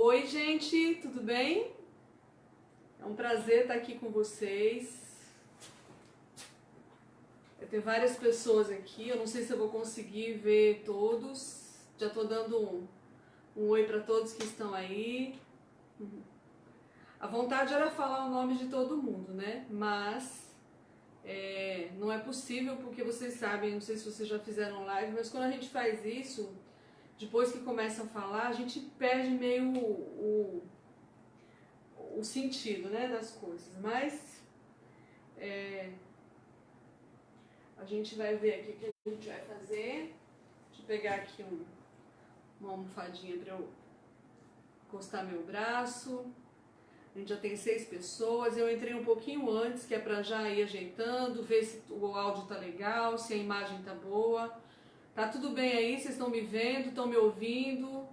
Oi, gente, tudo bem? É um prazer estar aqui com vocês. Eu tenho várias pessoas aqui, eu não sei se eu vou conseguir ver todos. Já estou dando um oi para todos que estão aí. A vontade era falar o nome de todo mundo, né? Mas não é possível porque vocês sabem, não sei se vocês já fizeram live, mas quando a gente faz isso, depois que começa a falar, a gente perde meio o sentido, né, das coisas. Mas a gente vai ver aqui o que a gente vai fazer. Deixa eu pegar aqui uma almofadinha para eu encostar meu braço. A gente já tem 6 pessoas. Eu entrei um pouquinho antes, que é para já ir ajeitando, ver se o áudio tá legal, se a imagem tá boa. Tá tudo bem aí? Vocês estão me vendo? Estão me ouvindo?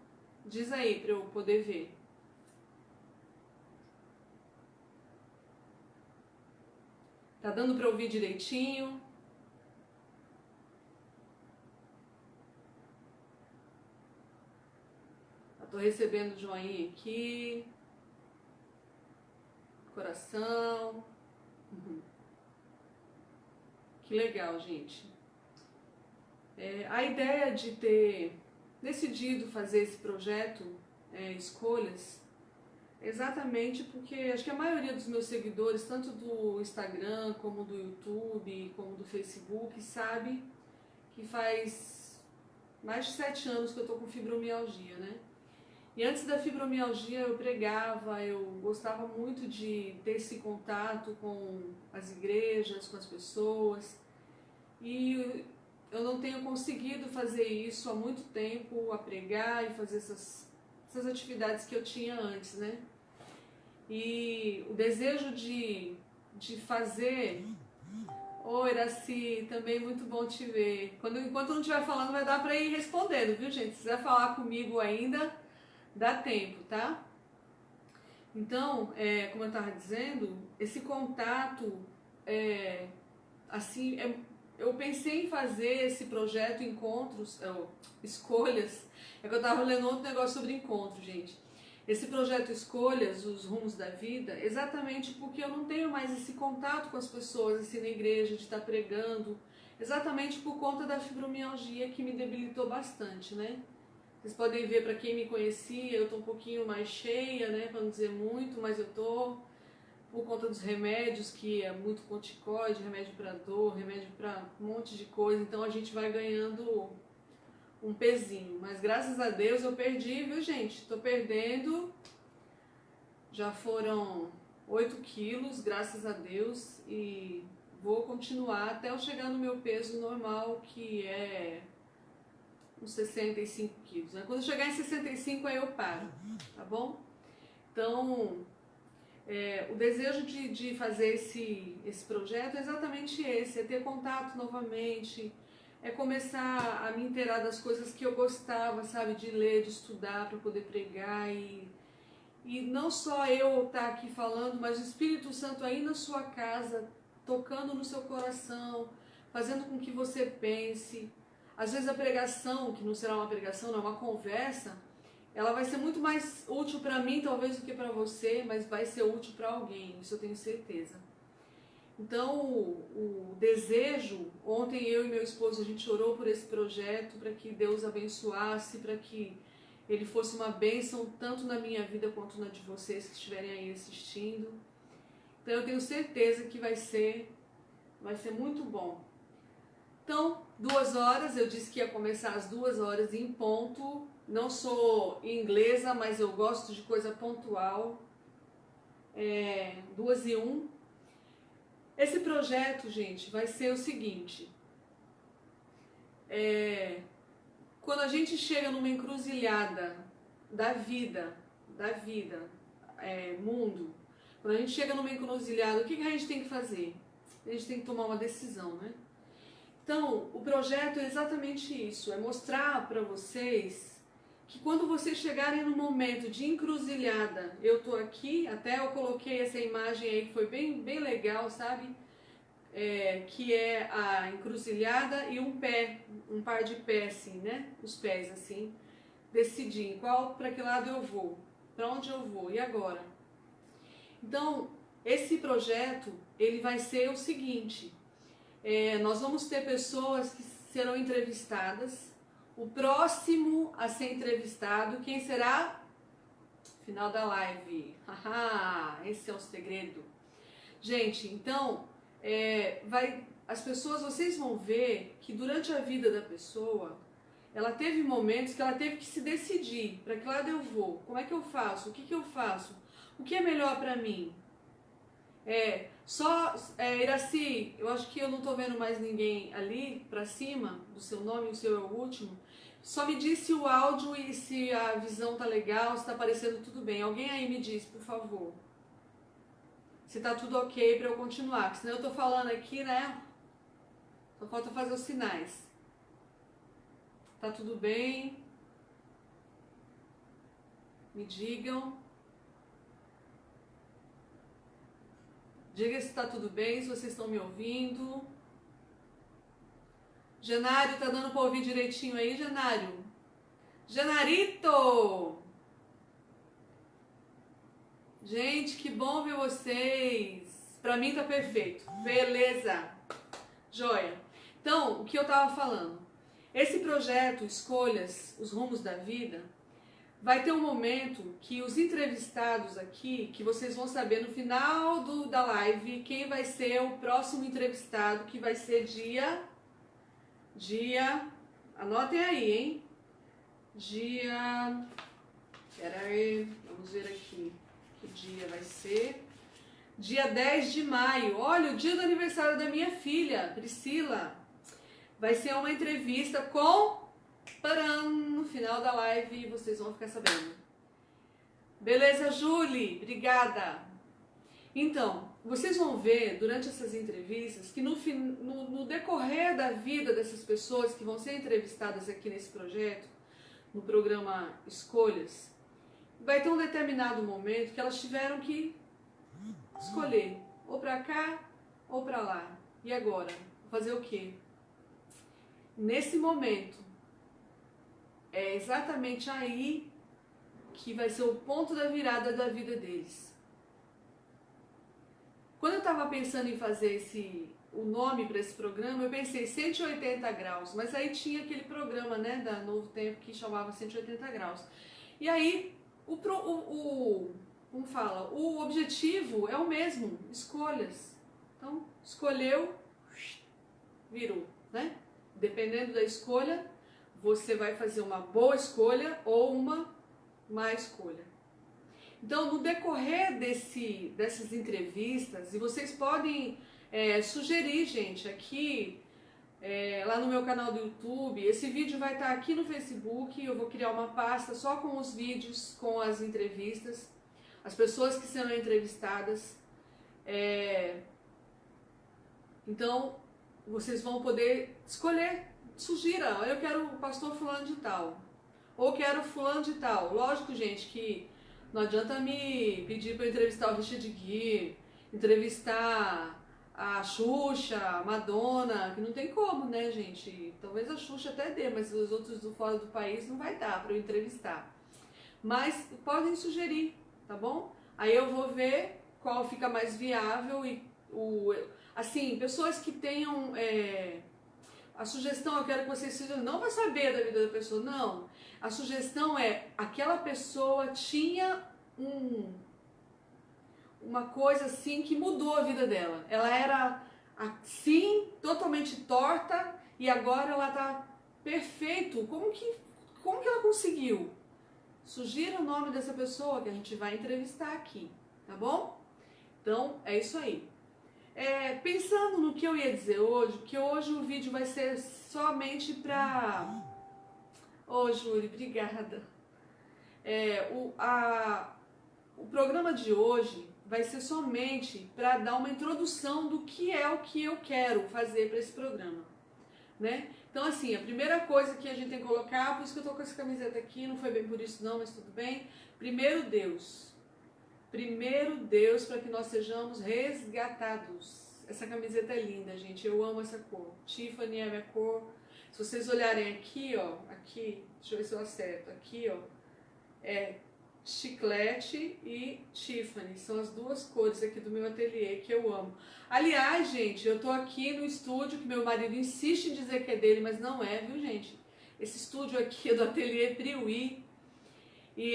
Diz aí para eu poder ver. Tá dando para ouvir direitinho? Tô recebendo joinha aqui. Coração. Que legal, gente. A ideia de ter decidido fazer esse projeto, Escolhas, exatamente porque acho que a maioria dos meus seguidores, tanto do Instagram, como do YouTube, como do Facebook, sabe que faz mais de 7 anos que eu tô com fibromialgia, né? E antes da fibromialgia eu pregava, eu gostava muito de ter esse contato com as igrejas, com as pessoas, e eu não tenho conseguido fazer isso há muito tempo, a pregar e fazer essas atividades que eu tinha antes, né? E o desejo de fazer... Oi, Iraci, também muito bom te ver. Enquanto eu não estiver falando, vai dar para ir respondendo, viu, gente? Se quiser falar comigo ainda, dá tempo, tá? Então, como eu estava dizendo, esse contato, eu pensei em fazer esse projeto Encontros, Escolhas, que eu estava lendo outro negócio sobre encontro, gente. Esse projeto Escolhas, os rumos da vida, exatamente porque eu não tenho mais esse contato com as pessoas, assim, na igreja, de estar pregando, exatamente por conta da fibromialgia que me debilitou bastante, né? Vocês podem ver, para quem me conhecia, eu tô um pouquinho mais cheia, né, para não dizer muito, mas eu tô por conta dos remédios, que é muito corticoide, remédio para dor, remédio para um monte de coisa, então a gente vai ganhando um pezinho. Mas graças a Deus eu perdi, viu, gente? Tô perdendo, já foram 8 quilos, graças a Deus, e vou continuar até eu chegar no meu peso normal, que é uns 65 quilos. Né? Quando eu chegar em 65, aí eu paro, tá bom? Então, o desejo de fazer esse projeto é exatamente esse, é ter contato novamente, é começar a me inteirar das coisas que eu gostava, sabe, de ler, de estudar para poder pregar e não só eu estar aqui falando, mas o Espírito Santo aí na sua casa, tocando no seu coração, fazendo com que você pense. Às vezes a pregação, que não será uma pregação, não é uma conversa, ela vai ser muito mais útil para mim, talvez, do que para você, mas vai ser útil para alguém, isso eu tenho certeza. Então, o desejo, ontem eu e meu esposo, a gente orou por esse projeto, para que Deus abençoasse, para que ele fosse uma bênção, tanto na minha vida quanto na de vocês que estiverem aí assistindo. Então, eu tenho certeza que vai ser muito bom. Então, 2 horas, eu disse que ia começar às 2 horas em ponto. Não sou inglesa, mas eu gosto de coisa pontual. 2:01. Esse projeto, gente, vai ser o seguinte. Quando a gente chega numa encruzilhada da vida, mundo, quando a gente chega numa encruzilhada, o que a gente tem que fazer? A gente tem que tomar uma decisão, né? Então, o projeto é exatamente isso, é mostrar para vocês que quando vocês chegarem no momento de encruzilhada, eu tô aqui, até eu coloquei essa imagem aí que foi bem, bem legal, sabe? Que é a encruzilhada e um par de pés assim, né? Os pés assim, decidir para que lado eu vou. Para onde eu vou? E agora? Então, esse projeto, ele vai ser o seguinte, nós vamos ter pessoas que serão entrevistadas, o próximo a ser entrevistado, quem será? Final da live. Esse é o segredo. Gente, então, as pessoas, vocês vão ver que durante a vida da pessoa, ela teve momentos que ela teve que se decidir, para que lado eu vou, como é que eu faço, o que eu faço, o que é melhor para mim. Iraci, eu acho que eu não tô vendo mais ninguém ali para cima do seu nome, o seu é o último. Só me diz se o áudio e se a visão tá legal, se tá aparecendo tudo bem. Alguém aí me diz, por favor. Se tá tudo ok para eu continuar, porque senão eu tô falando aqui, né? Só falta fazer os sinais. Tá tudo bem? Me digam. Diga se tá tudo bem, se vocês estão me ouvindo. Genário, tá dando pra ouvir direitinho aí, Genário? Genarito! Gente, que bom ver vocês. Pra mim tá perfeito. Beleza. Joia. Então, o que eu tava falando? Esse projeto, Escolhas, os Rumos da Vida, vai ter um momento que os entrevistados aqui, que vocês vão saber no final da live, quem vai ser o próximo entrevistado, que vai ser anotem aí, hein? Pera aí, vamos ver aqui, que dia vai ser? Dia 10 de maio, olha, o dia do aniversário da minha filha, Priscila. Vai ser uma entrevista com... no final da live vocês vão ficar sabendo. Beleza, Julie? Obrigada. Então, vocês vão ver durante essas entrevistas que no decorrer da vida dessas pessoas que vão ser entrevistadas aqui nesse projeto, no programa Escolhas, vai ter um determinado momento que elas tiveram que escolher ou para cá ou para lá. E agora? Fazer o quê? Nesse momento, é exatamente aí que vai ser o ponto da virada da vida deles. Quando eu estava pensando em fazer o nome para esse programa, eu pensei 180 graus, mas aí tinha aquele programa, né, da Novo Tempo que chamava 180 graus. E aí, como fala, o objetivo é o mesmo, escolhas. Então, escolheu, virou, né? Dependendo da escolha, você vai fazer uma boa escolha ou uma má escolha. Então, no decorrer dessas entrevistas, e vocês podem sugerir, gente, aqui, lá no meu canal do YouTube, esse vídeo vai estar aqui no Facebook, eu vou criar uma pasta só com os vídeos, com as entrevistas, as pessoas que serão entrevistadas. Então, vocês vão poder escolher, sugira, olha, eu quero o pastor fulano de tal, ou quero fulano de tal. Lógico, gente, que não adianta me pedir para entrevistar o Richard Gere, entrevistar a Xuxa, a Madonna, que não tem como, né, gente? Talvez a Xuxa até dê, mas os outros do fora do país não vai dar para eu entrevistar. Mas podem sugerir, tá bom? Aí eu vou ver qual fica mais viável e assim, pessoas que tenham a sugestão, eu quero que vocês sugerem, não para saber da vida da pessoa, não. A sugestão é, aquela pessoa tinha uma coisa assim que mudou a vida dela. Ela era assim, totalmente torta, e agora ela tá perfeito. Como que ela conseguiu? Sugira o nome dessa pessoa que a gente vai entrevistar aqui, tá bom? Então, é isso aí. Pensando no que eu ia dizer hoje, que hoje o vídeo vai ser somente pra... Ô, Júlia, obrigada. O programa de hoje vai ser somente para dar uma introdução do que é o que eu quero fazer para esse programa, né? Então, assim, a primeira coisa que a gente tem que colocar, por isso que eu tô com essa camiseta aqui, não foi bem por isso não, mas tudo bem. Primeiro Deus, para que nós sejamos resgatados. Essa camiseta é linda, gente, eu amo essa cor. Tiffany é a minha cor. Se vocês olharem aqui, ó, aqui, deixa eu ver se eu acerto, aqui, ó, chiclete e Tiffany. São as duas cores aqui do meu ateliê que eu amo. Aliás, gente, eu tô aqui no estúdio que meu marido insiste em dizer que é dele, mas não é, viu, gente? Esse estúdio aqui é do ateliê Priui.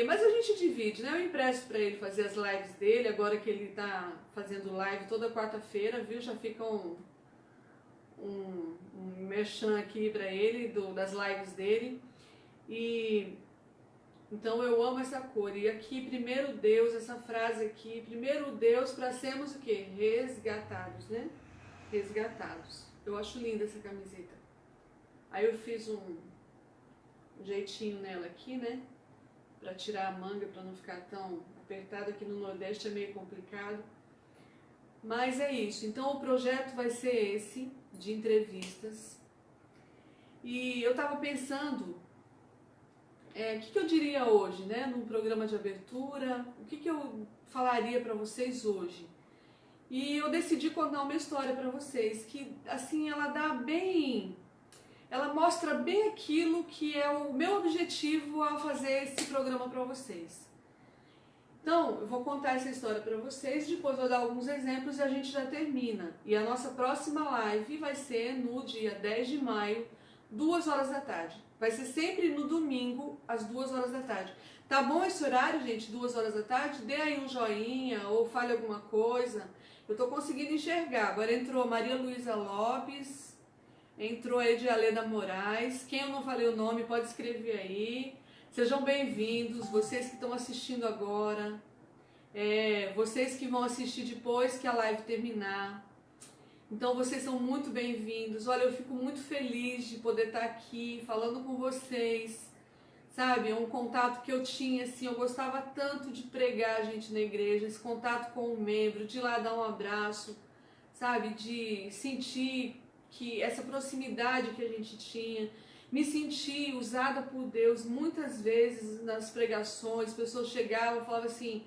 Mas a gente divide, né? Eu empresto para ele fazer as lives dele, agora que ele tá fazendo live toda quarta-feira, viu? Já fica um merchan aqui para ele, das lives dele. E então eu amo essa cor. E aqui, primeiro Deus, essa frase aqui, primeiro Deus para sermos o quê? Resgatados, né? Resgatados. Eu acho linda essa camiseta. Aí eu fiz um jeitinho nela aqui, né? Para tirar a manga, para não ficar tão apertada. Aqui no Nordeste é meio complicado. Mas é isso. Então o projeto vai ser esse, de entrevistas. E eu estava pensando, o que eu diria hoje, né? No programa de abertura, o que eu falaria para vocês hoje? E eu decidi contar uma história para vocês, que assim, ela mostra bem aquilo que é o meu objetivo ao fazer esse programa para vocês. Então, eu vou contar essa história para vocês, depois vou dar alguns exemplos e a gente já termina. E a nossa próxima live vai ser no dia 10 de maio, 2 horas da tarde. Vai ser sempre no domingo, às 2 horas da tarde. Tá bom esse horário, gente? 2 horas da tarde? Dê aí um joinha ou fale alguma coisa. Eu tô conseguindo enxergar. Agora entrou Maria Luísa Lopes, entrou a Edialeda Moraes. Quem eu não falei o nome, pode escrever aí. Sejam bem-vindos, vocês que estão assistindo agora, vocês que vão assistir depois que a live terminar. Então vocês são muito bem-vindos. Olha, eu fico muito feliz de poder estar aqui falando com vocês, sabe? É um contato que eu tinha, assim, eu gostava tanto de pregar, gente, na igreja, esse contato com o membro, de ir lá dar um abraço, sabe? De sentir que essa proximidade que a gente tinha. Me senti usada por Deus muitas vezes nas pregações, pessoas chegavam e falavam assim: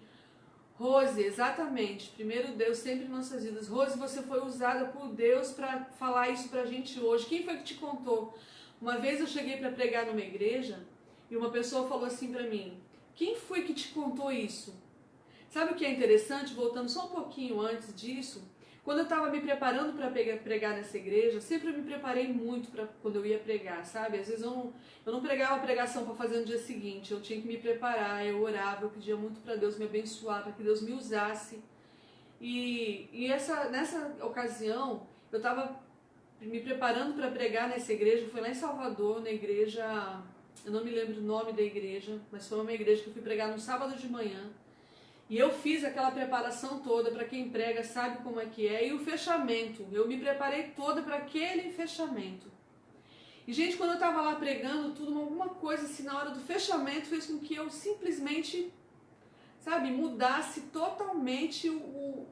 Rose, exatamente, primeiro Deus sempre em nossas vidas. Rose, você foi usada por Deus para falar isso pra gente hoje. Quem foi que te contou? Uma vez eu cheguei para pregar numa igreja e uma pessoa falou assim para mim: quem foi que te contou isso? Sabe o que é interessante? Voltando só um pouquinho antes disso, quando eu estava me preparando para pregar nessa igreja, sempre eu me preparei muito para quando eu ia pregar, sabe? Às vezes eu não pregava a pregação para fazer no dia seguinte, eu tinha que me preparar, eu orava, eu pedia muito para Deus me abençoar, para que Deus me usasse. Nessa ocasião, eu estava me preparando para pregar nessa igreja, foi lá em Salvador, na igreja, eu não me lembro o nome da igreja, mas foi uma igreja que eu fui pregar no sábado de manhã. E eu fiz aquela preparação toda, para quem prega sabe como é que é, e o fechamento, eu me preparei toda para aquele fechamento. E gente, quando eu estava lá pregando tudo, alguma coisa assim na hora do fechamento fez com que eu simplesmente, sabe, mudasse totalmente o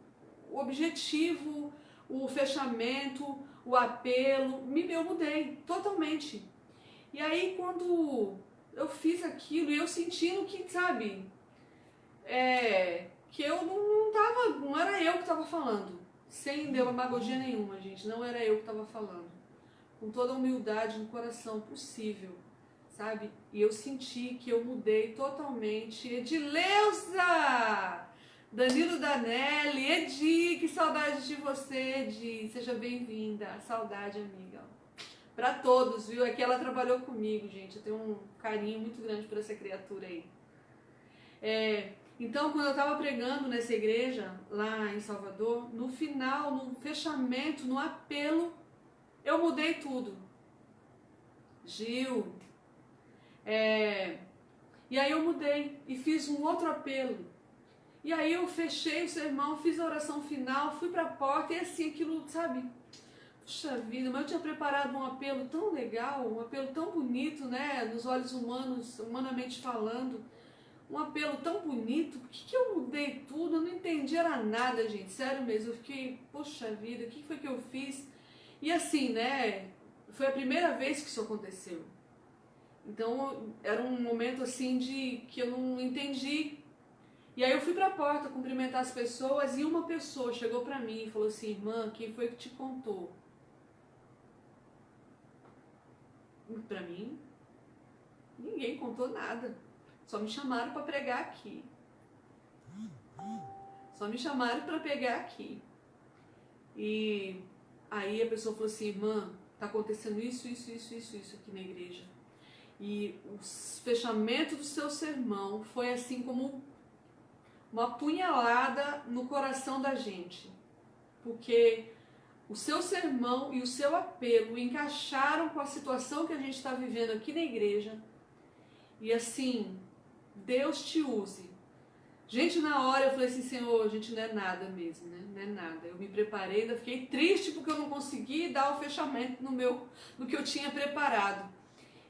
objetivo, o fechamento, o apelo, eu mudei totalmente. E aí quando eu fiz aquilo e eu sentindo que, sabe, que eu não era eu que estava falando, sem demagogia nenhuma, gente, não era eu que estava falando, com toda a humildade no coração possível, sabe? E eu senti que eu mudei totalmente. Edileuza! Danilo Danelli, Edi, que saudade de você, Edi, seja bem-vinda, saudade, amiga. Pra todos, viu? Aqui ela trabalhou comigo, gente, eu tenho um carinho muito grande por essa criatura aí. Então, quando eu estava pregando nessa igreja, lá em Salvador, no final, no fechamento, no apelo, eu mudei tudo. Gil. E aí eu mudei e fiz um outro apelo. E aí eu fechei o sermão, fiz a oração final, fui para a porta e assim, aquilo, sabe? Puxa vida, mas eu tinha preparado um apelo tão legal, um apelo tão bonito, né? Nos olhos humanos, humanamente falando. Um apelo tão bonito, por que eu mudei tudo? Eu não entendi, era nada, gente, sério mesmo, eu fiquei, poxa vida, o que foi que eu fiz? E assim, né, foi a primeira vez que isso aconteceu, então era um momento assim que eu não entendi, e aí eu fui pra porta cumprimentar as pessoas e uma pessoa chegou pra mim e falou assim: irmã, quem foi que te contou? Pra mim, ninguém contou nada. Só me chamaram para pregar aqui. Só me chamaram para pregar aqui. E aí a pessoa falou assim, irmã, tá acontecendo isso aqui na igreja. E o fechamento do seu sermão foi assim como uma punhalada no coração da gente. Porque o seu sermão e o seu apelo encaixaram com a situação que a gente está vivendo aqui na igreja. E assim, Deus te use. Gente, na hora eu falei assim, Senhor, a gente não é nada mesmo, né? Não é nada. Eu me preparei, ainda fiquei triste porque eu não consegui dar o fechamento no que eu tinha preparado.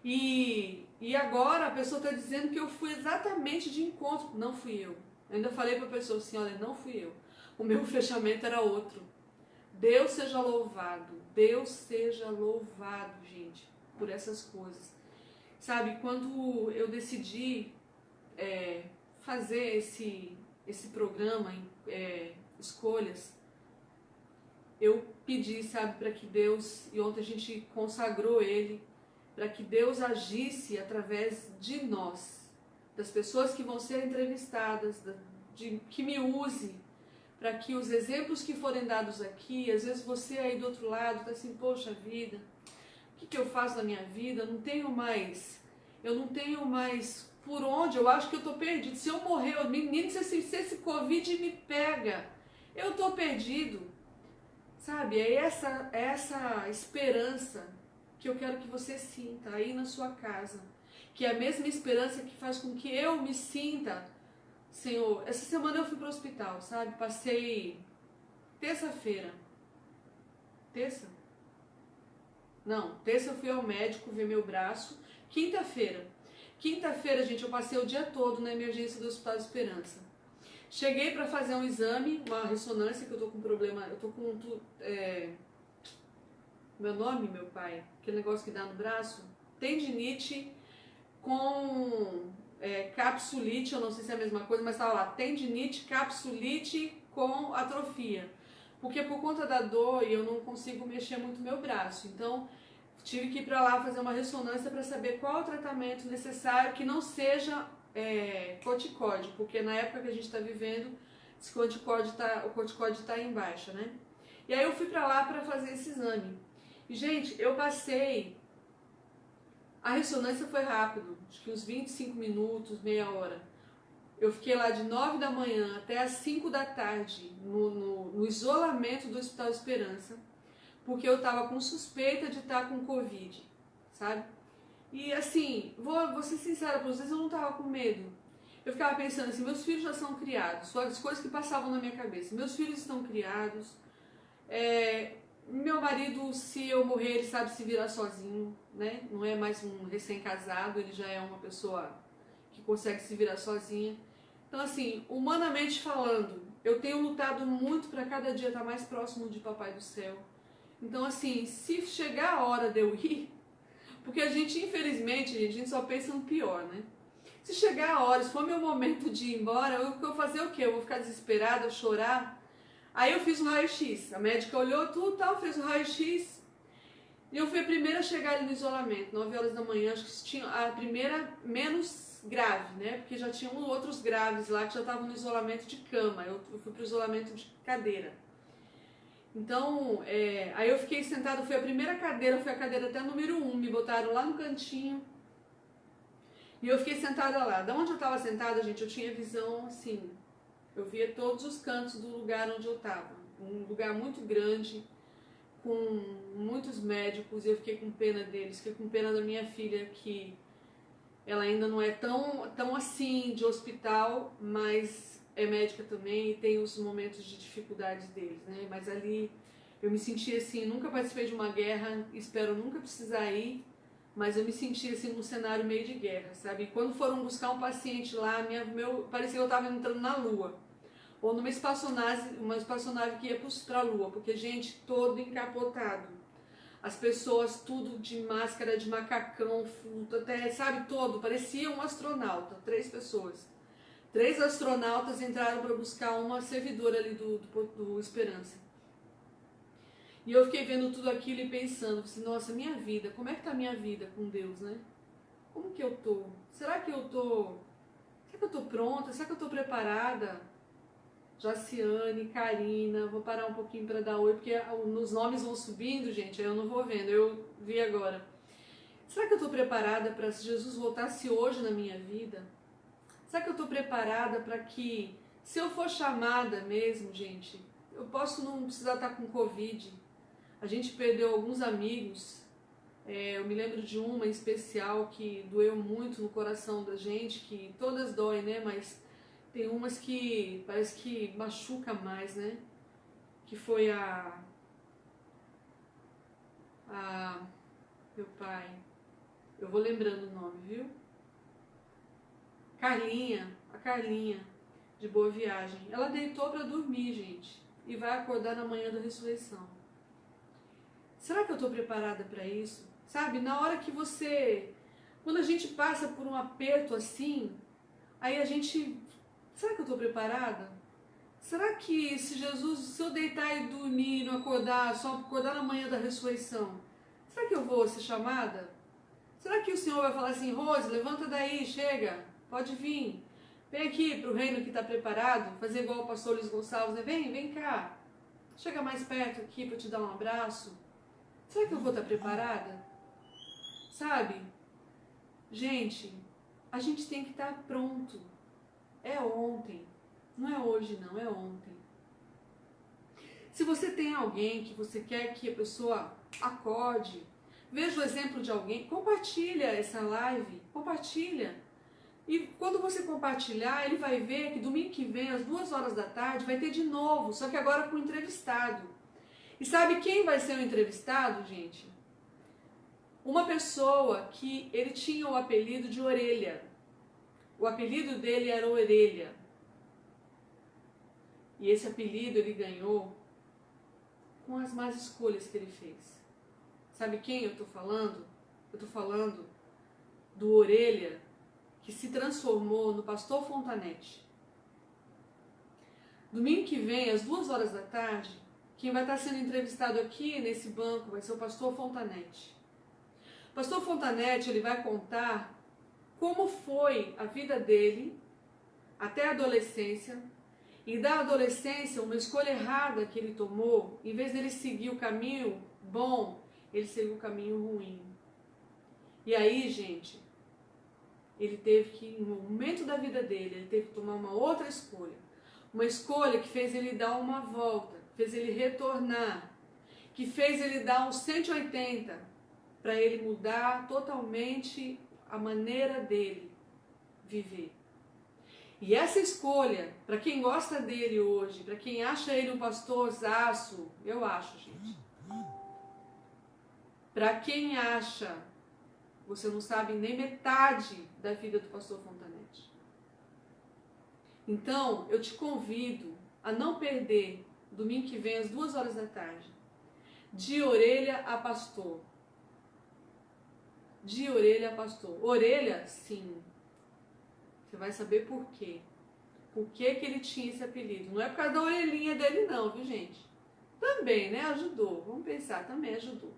E agora a pessoa está dizendo que eu fui exatamente de encontro. Não fui eu. Eu ainda falei para a pessoa assim, olha, não fui eu. O meu fechamento era outro. Deus seja louvado. Deus seja louvado, gente, por essas coisas. Sabe, quando eu decidi fazer esse programa, Escolhas, eu pedi, sabe, para que Deus, e ontem a gente consagrou ele, para que Deus agisse através de nós, das pessoas que vão ser entrevistadas, que me use, para que os exemplos que forem dados aqui, às vezes você aí do outro lado está assim, poxa vida, o que eu faço na minha vida? Eu não tenho mais por onde, eu acho que eu estou perdido. Se eu morrer, menino, se esse Covid me pega, eu estou perdido. Sabe, é essa esperança que eu quero que você sinta aí na sua casa. Que é a mesma esperança que faz com que eu me sinta, Senhor. Essa semana eu fui para o hospital, sabe? Passei terça-feira. Terça eu fui ao médico ver meu braço. Quinta-feira, gente, eu passei o dia todo na emergência do Hospital Esperança. Cheguei para fazer um exame, uma ressonância, que eu tô com problema, eu tô com meu nome, meu pai, aquele negócio que dá no braço, tendinite com capsulite, eu não sei se é a mesma coisa, mas tava lá, tendinite, capsulite com atrofia. Porque por conta da dor eu não consigo mexer muito meu braço, então tive que ir para lá fazer uma ressonância para saber qual é o tratamento necessário que não seja corticóide, porque na época que a gente está vivendo, o corticóide está em baixa, né? E aí eu fui para lá para fazer esse exame. E, gente, eu passei... A ressonância foi rápido, acho que uns 25 minutos, meia hora. Eu fiquei lá de 9 da manhã até as 5 da tarde, no isolamento do Hospital Esperança, porque eu tava com suspeita de estar com Covid, sabe? E assim, vou ser sincera pra vocês, eu não tava com medo. Eu ficava pensando assim, meus filhos já são criados, as coisas que passavam na minha cabeça. Meus filhos estão criados, meu marido, se eu morrer, ele sabe se virar sozinho, né? Não é mais um recém-casado, ele já é uma pessoa que consegue se virar sozinha. Então assim, humanamente falando, eu tenho lutado muito para cada dia estar mais próximo de Papai do Céu. Então assim, se chegar a hora de eu ir, porque a gente, infelizmente, a gente só pensa no pior, né? Se chegar a hora, se for meu momento de ir embora, eu vou fazer o quê? Eu vou ficar desesperada, chorar? Aí eu fiz um raio-x, a médica olhou tudo, tal, fez o raio-x, e eu fui a primeira a chegar ali no isolamento, 9 horas da manhã, acho que tinha a primeira menos grave, né? Porque já tinham outros graves lá que já estavam no isolamento de cama, eu fui para o isolamento de cadeira. Então, aí eu fiquei sentada, foi a primeira cadeira, foi a cadeira até número 1, me botaram lá no cantinho, e eu fiquei sentada lá. Da onde eu estava sentada, gente, eu tinha visão assim, eu via todos os cantos do lugar onde eu estava, um lugar muito grande, com muitos médicos, e eu fiquei com pena deles, fiquei com pena da minha filha, que ela ainda não é tão assim de hospital, mas é médica também e tem os momentos de dificuldades deles, né? Mas ali eu me senti assim, nunca participei de uma guerra, espero nunca precisar ir, mas eu me senti assim num cenário meio de guerra, sabe? E quando foram buscar um paciente lá, parecia que eu estava entrando na Lua, ou numa espaçonave que ia para a Lua, porque gente, todo encapotado. As pessoas tudo de máscara de macacão, até, sabe, todo, parecia um astronauta, 3 pessoas. 3 astronautas entraram para buscar uma servidora ali do Esperança. E eu fiquei vendo tudo aquilo e pensando, assim, nossa, minha vida, como é que tá a minha vida com Deus, né? Como que eu tô? Será que eu tô Será que eu estou pronta? Será que eu estou preparada? Jaciane, Karina, vou parar um pouquinho para dar oi, porque os nomes vão subindo, gente, aí eu não vou vendo, eu vi agora. Será que eu estou preparada para se Jesus voltasse hoje na minha vida? Será que eu estou preparada para que, se eu for chamada mesmo, gente, eu posso não precisar estar com Covid. A gente perdeu alguns amigos, eu me lembro de uma em especial que doeu muito no coração da gente, que todas doem, né, mas tem umas que parece que machuca mais, né, que foi meu pai, eu vou lembrando o nome, viu? A Carlinha, de Boa Viagem. Ela deitou para dormir, gente, e vai acordar na manhã da ressurreição. Será que eu estou preparada para isso? Sabe, na hora que quando a gente passa por um aperto assim, aí a gente, será que eu estou preparada? Será que se eu deitar e dormir, não acordar, só acordar na manhã da ressurreição, será que eu vou ser chamada? Será que o Senhor vai falar assim, Rose, levanta daí, chega, pode vir, vem aqui para o reino que está preparado, fazer igual o pastor Luiz Gonçalves, né? Vem cá, chega mais perto aqui para te dar um abraço. Será que eu vou estar preparada? Sabe? Gente, a gente tem que estar pronto. É ontem. Não é hoje não, é ontem. Se você tem alguém que você quer que a pessoa acorde, veja o exemplo de alguém, compartilha essa live, compartilha. E quando você compartilhar, ele vai ver que domingo que vem, às 2 horas da tarde, vai ter de novo, só que agora com o entrevistado. E sabe quem vai ser o entrevistado, gente? Uma pessoa que ele tinha o apelido de Orelha. O apelido dele era Orelha. E esse apelido ele ganhou com as más escolhas que ele fez. Sabe quem eu estou falando? Eu estou falando do Orelha, que se transformou no pastor Fontanete. Domingo que vem, às 2 horas da tarde, quem vai estar sendo entrevistado aqui nesse banco vai ser o pastor Fontanete. O pastor Fontanete, ele vai contar como foi a vida dele até a adolescência, e da adolescência, uma escolha errada que ele tomou, em vez dele seguir o caminho bom, ele seguiu o caminho ruim. E aí, gente, ele teve que, no momento da vida dele, ele teve que tomar uma outra escolha. Uma escolha que fez ele dar uma volta, fez ele retornar, que fez ele dar uns 180 para ele mudar totalmente a maneira dele viver. E essa escolha, para quem gosta dele hoje, para quem acha ele um pastorzaço, eu acho, gente. Para quem acha, você não sabe nem metade da vida do pastor Fontanete. Então, eu te convido a não perder, domingo que vem, às 2 horas da tarde, de orelha a pastor. De orelha a pastor. Orelha, sim. Você vai saber por quê. Por que ele tinha esse apelido. Não é por causa da orelhinha dele não, viu, gente? Também, né? Ajudou. Vamos pensar, também ajudou.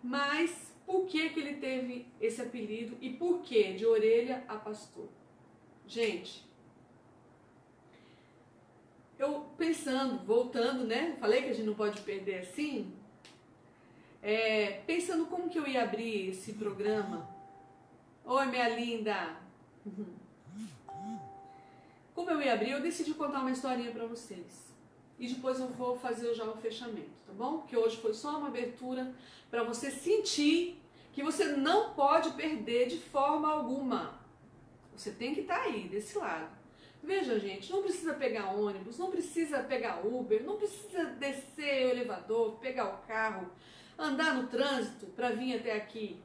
Mas por que ele teve esse apelido e por que de orelha a pastor? Gente, eu pensando, voltando, né? Falei que a gente não pode perder assim. Pensando como que eu ia abrir esse programa. Oi, minha linda! Como eu ia abrir, eu decidi contar uma historinha para vocês. E depois eu vou fazer já o fechamento, tá bom? Porque hoje foi só uma abertura para você sentir que você não pode perder de forma alguma. Você tem que estar aí, desse lado. Veja, gente, não precisa pegar ônibus, não precisa pegar Uber, não precisa descer o elevador, pegar o carro, andar no trânsito para vir até aqui.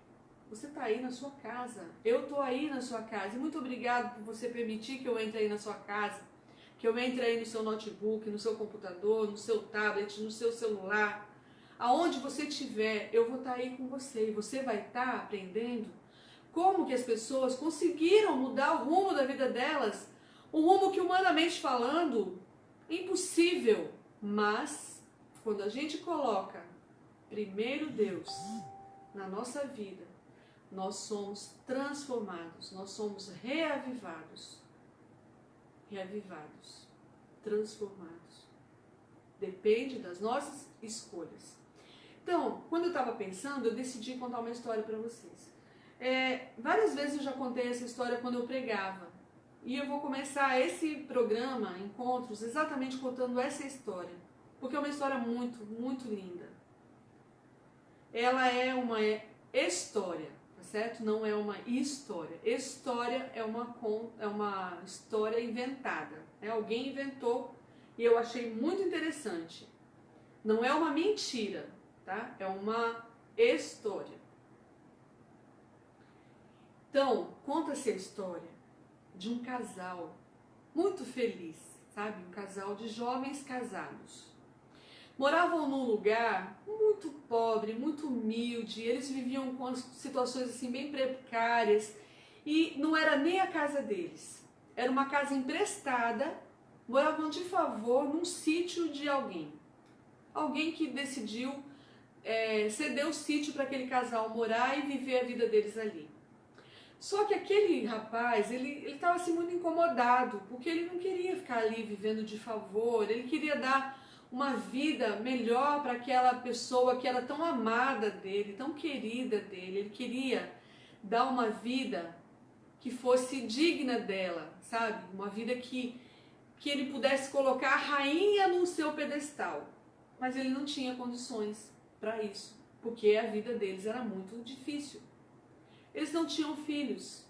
Você está aí na sua casa, eu estou aí na sua casa. E muito obrigado por você permitir que eu entre aí na sua casa, que eu entre aí no seu notebook, no seu computador, no seu tablet, no seu celular. Aonde você estiver, eu vou estar aí com você. E você vai estar aprendendo como que as pessoas conseguiram mudar o rumo da vida delas. Um rumo que, humanamente falando, é impossível. Mas, quando a gente coloca primeiro Deus na nossa vida, nós somos transformados, nós somos reavivados. reavivados, transformados. Depende das nossas escolhas. Então, quando eu estava pensando, eu decidi contar uma história para vocês. Várias vezes eu já contei essa história quando eu pregava. E eu vou começar esse programa, Encontros, exatamente contando essa história. Porque é uma história muito, muito linda. Ela é uma história, tá certo? Não é uma história. História é uma história inventada. Alguém inventou e eu achei muito interessante. Não é uma mentira, tá? É uma história. Então, conta-se a história de um casal muito feliz, sabe? Um casal de jovens casados. Moravam num lugar muito pobre, muito humilde, eles viviam com situações assim bem precárias e não era nem a casa deles. Era uma casa emprestada, moravam de favor num sítio de alguém. Alguém que decidiu ceder o sítio para aquele casal morar e viver a vida deles ali. Só que aquele rapaz, ele estava assim muito incomodado, porque ele não queria ficar ali vivendo de favor, ele queria dar uma vida melhor para aquela pessoa que era tão amada dele, tão querida dele. Ele queria dar uma vida que fosse digna dela, sabe? Uma vida que ele pudesse colocar a rainha no seu pedestal. Mas ele não tinha condições para isso, porque a vida deles era muito difícil. Eles não tinham filhos.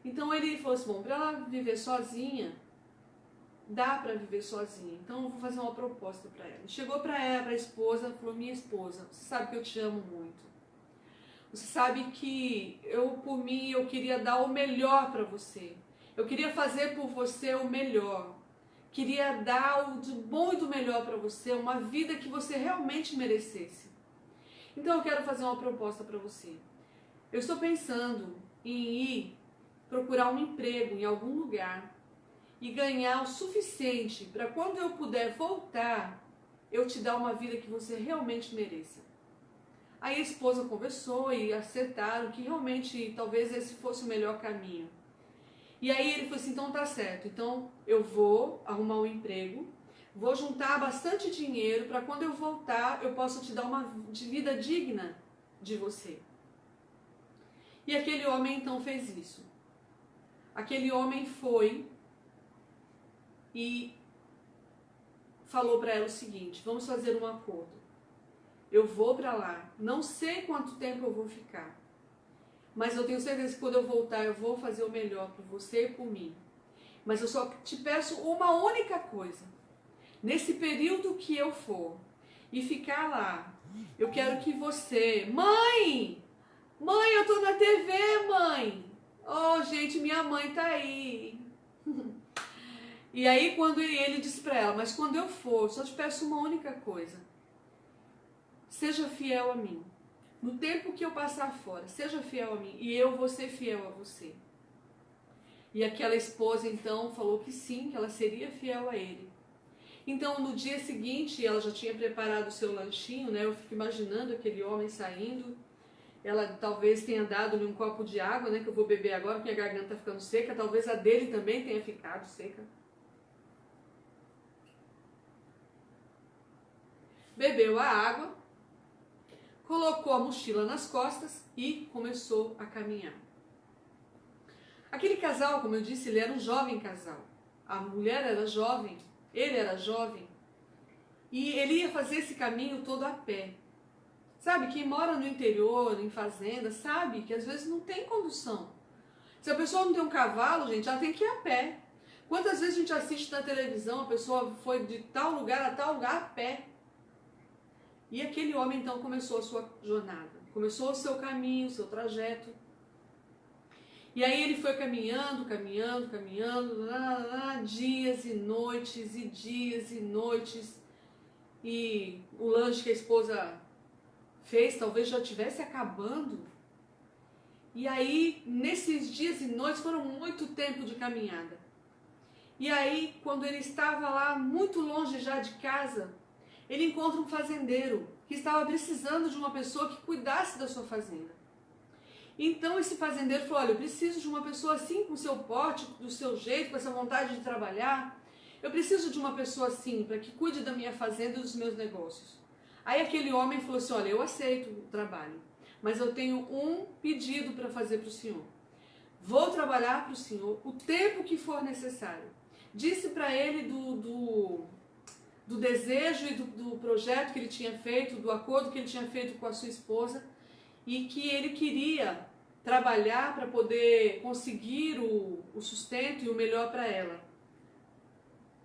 Então ele falou assim, bom, para ela viver sozinha, dá para viver sozinha. Então eu vou fazer uma proposta para ela. Chegou para ela, para a esposa, falou, minha esposa, você sabe que eu te amo muito. Você sabe que por mim, eu queria dar o melhor para você. Eu queria fazer por você o melhor. Queria dar o do bom e do melhor para você, uma vida que você realmente merecesse. Então eu quero fazer uma proposta para você. Eu estou pensando em ir procurar um emprego em algum lugar e ganhar o suficiente para quando eu puder voltar, eu te dar uma vida que você realmente mereça. Aí a esposa conversou e acertaram que realmente talvez esse fosse o melhor caminho. E aí ele falou assim, então tá certo, então eu vou arrumar um emprego, vou juntar bastante dinheiro para quando eu voltar eu possa te dar uma vida digna de você. E aquele homem então fez isso. Aquele homem foi e falou para ela o seguinte, vamos fazer um acordo. Eu vou para lá, não sei quanto tempo eu vou ficar, mas eu tenho certeza que quando eu voltar eu vou fazer o melhor por você e por mim. Mas eu só te peço uma única coisa. Nesse período que eu for e ficar lá, eu quero que você... Mãe, eu tô na TV, mãe! Oh, gente, minha mãe tá aí. E aí quando ele disse para ela, mas quando eu for, só te peço uma única coisa. Seja fiel a mim. No tempo que eu passar fora, seja fiel a mim e eu vou ser fiel a você. E aquela esposa então falou que sim, que ela seria fiel a ele. Então no dia seguinte ela já tinha preparado o seu lanchinho, né? Eu fico imaginando aquele homem saindo. Ela talvez tenha dado-lhe um copo de água, né? Que eu vou beber agora, porque a garganta está ficando seca. Talvez a dele também tenha ficado seca. Bebeu a água, colocou a mochila nas costas e começou a caminhar. Aquele casal, como eu disse, ele era um jovem casal. A mulher era jovem, ele era jovem. E ele ia fazer esse caminho todo a pé. Sabe, quem mora no interior, em fazenda, sabe que às vezes não tem condução. Se a pessoa não tem um cavalo, gente, ela tem que ir a pé. Quantas vezes a gente assiste na televisão, a pessoa foi de tal lugar a tal lugar a pé. E aquele homem então começou a sua jornada, começou o seu caminho, o seu trajeto. E aí ele foi caminhando, dias e noites e dias e noites. E o lanche que a esposa fez talvez já estivesse acabando. E aí, nesses dias e noites, foram muito tempo de caminhada. E aí, quando ele estava lá, muito longe já de casa, ele encontra um fazendeiro que estava precisando de uma pessoa que cuidasse da sua fazenda. Então esse fazendeiro falou, olha, eu preciso de uma pessoa assim, com o seu porte, do seu jeito, com essa vontade de trabalhar. Eu preciso de uma pessoa assim, para que cuide da minha fazenda e dos meus negócios. Aí aquele homem falou assim, olha, eu aceito o trabalho, mas eu tenho um pedido para fazer para o senhor. Vou trabalhar para o senhor o tempo que for necessário. Disse para ele do desejo e do projeto que ele tinha feito, do acordo que ele tinha feito com a sua esposa, e que ele queria trabalhar para poder conseguir o sustento e o melhor para ela.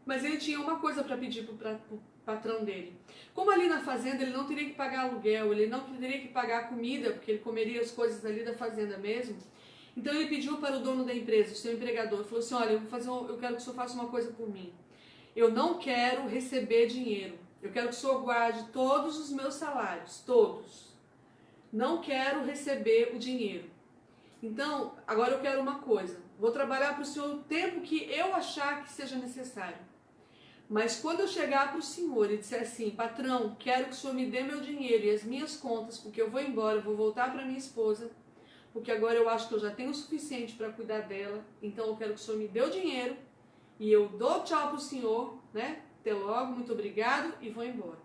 Mas ele tinha uma coisa para pedir para o patrão dele. Como ali na fazenda ele não teria que pagar aluguel, ele não teria que pagar comida, porque ele comeria as coisas ali da fazenda mesmo, então ele pediu para o dono da empresa, o seu empregador, falou assim, olha, eu quero que o senhor faça uma coisa por mim. Eu não quero receber dinheiro, eu quero que o senhor guarde todos os meus salários, todos. Não quero receber o dinheiro. Então, agora eu quero uma coisa, vou trabalhar para o senhor o tempo que eu achar que seja necessário. Mas quando eu chegar para o senhor e disser assim, patrão, quero que o senhor me dê meu dinheiro e as minhas contas, porque eu vou embora, eu vou voltar para minha esposa, porque agora eu acho que eu já tenho o suficiente para cuidar dela, então eu quero que o senhor me dê o dinheiro e eu dou tchau para o senhor, né? Até logo, muito obrigado e vou embora.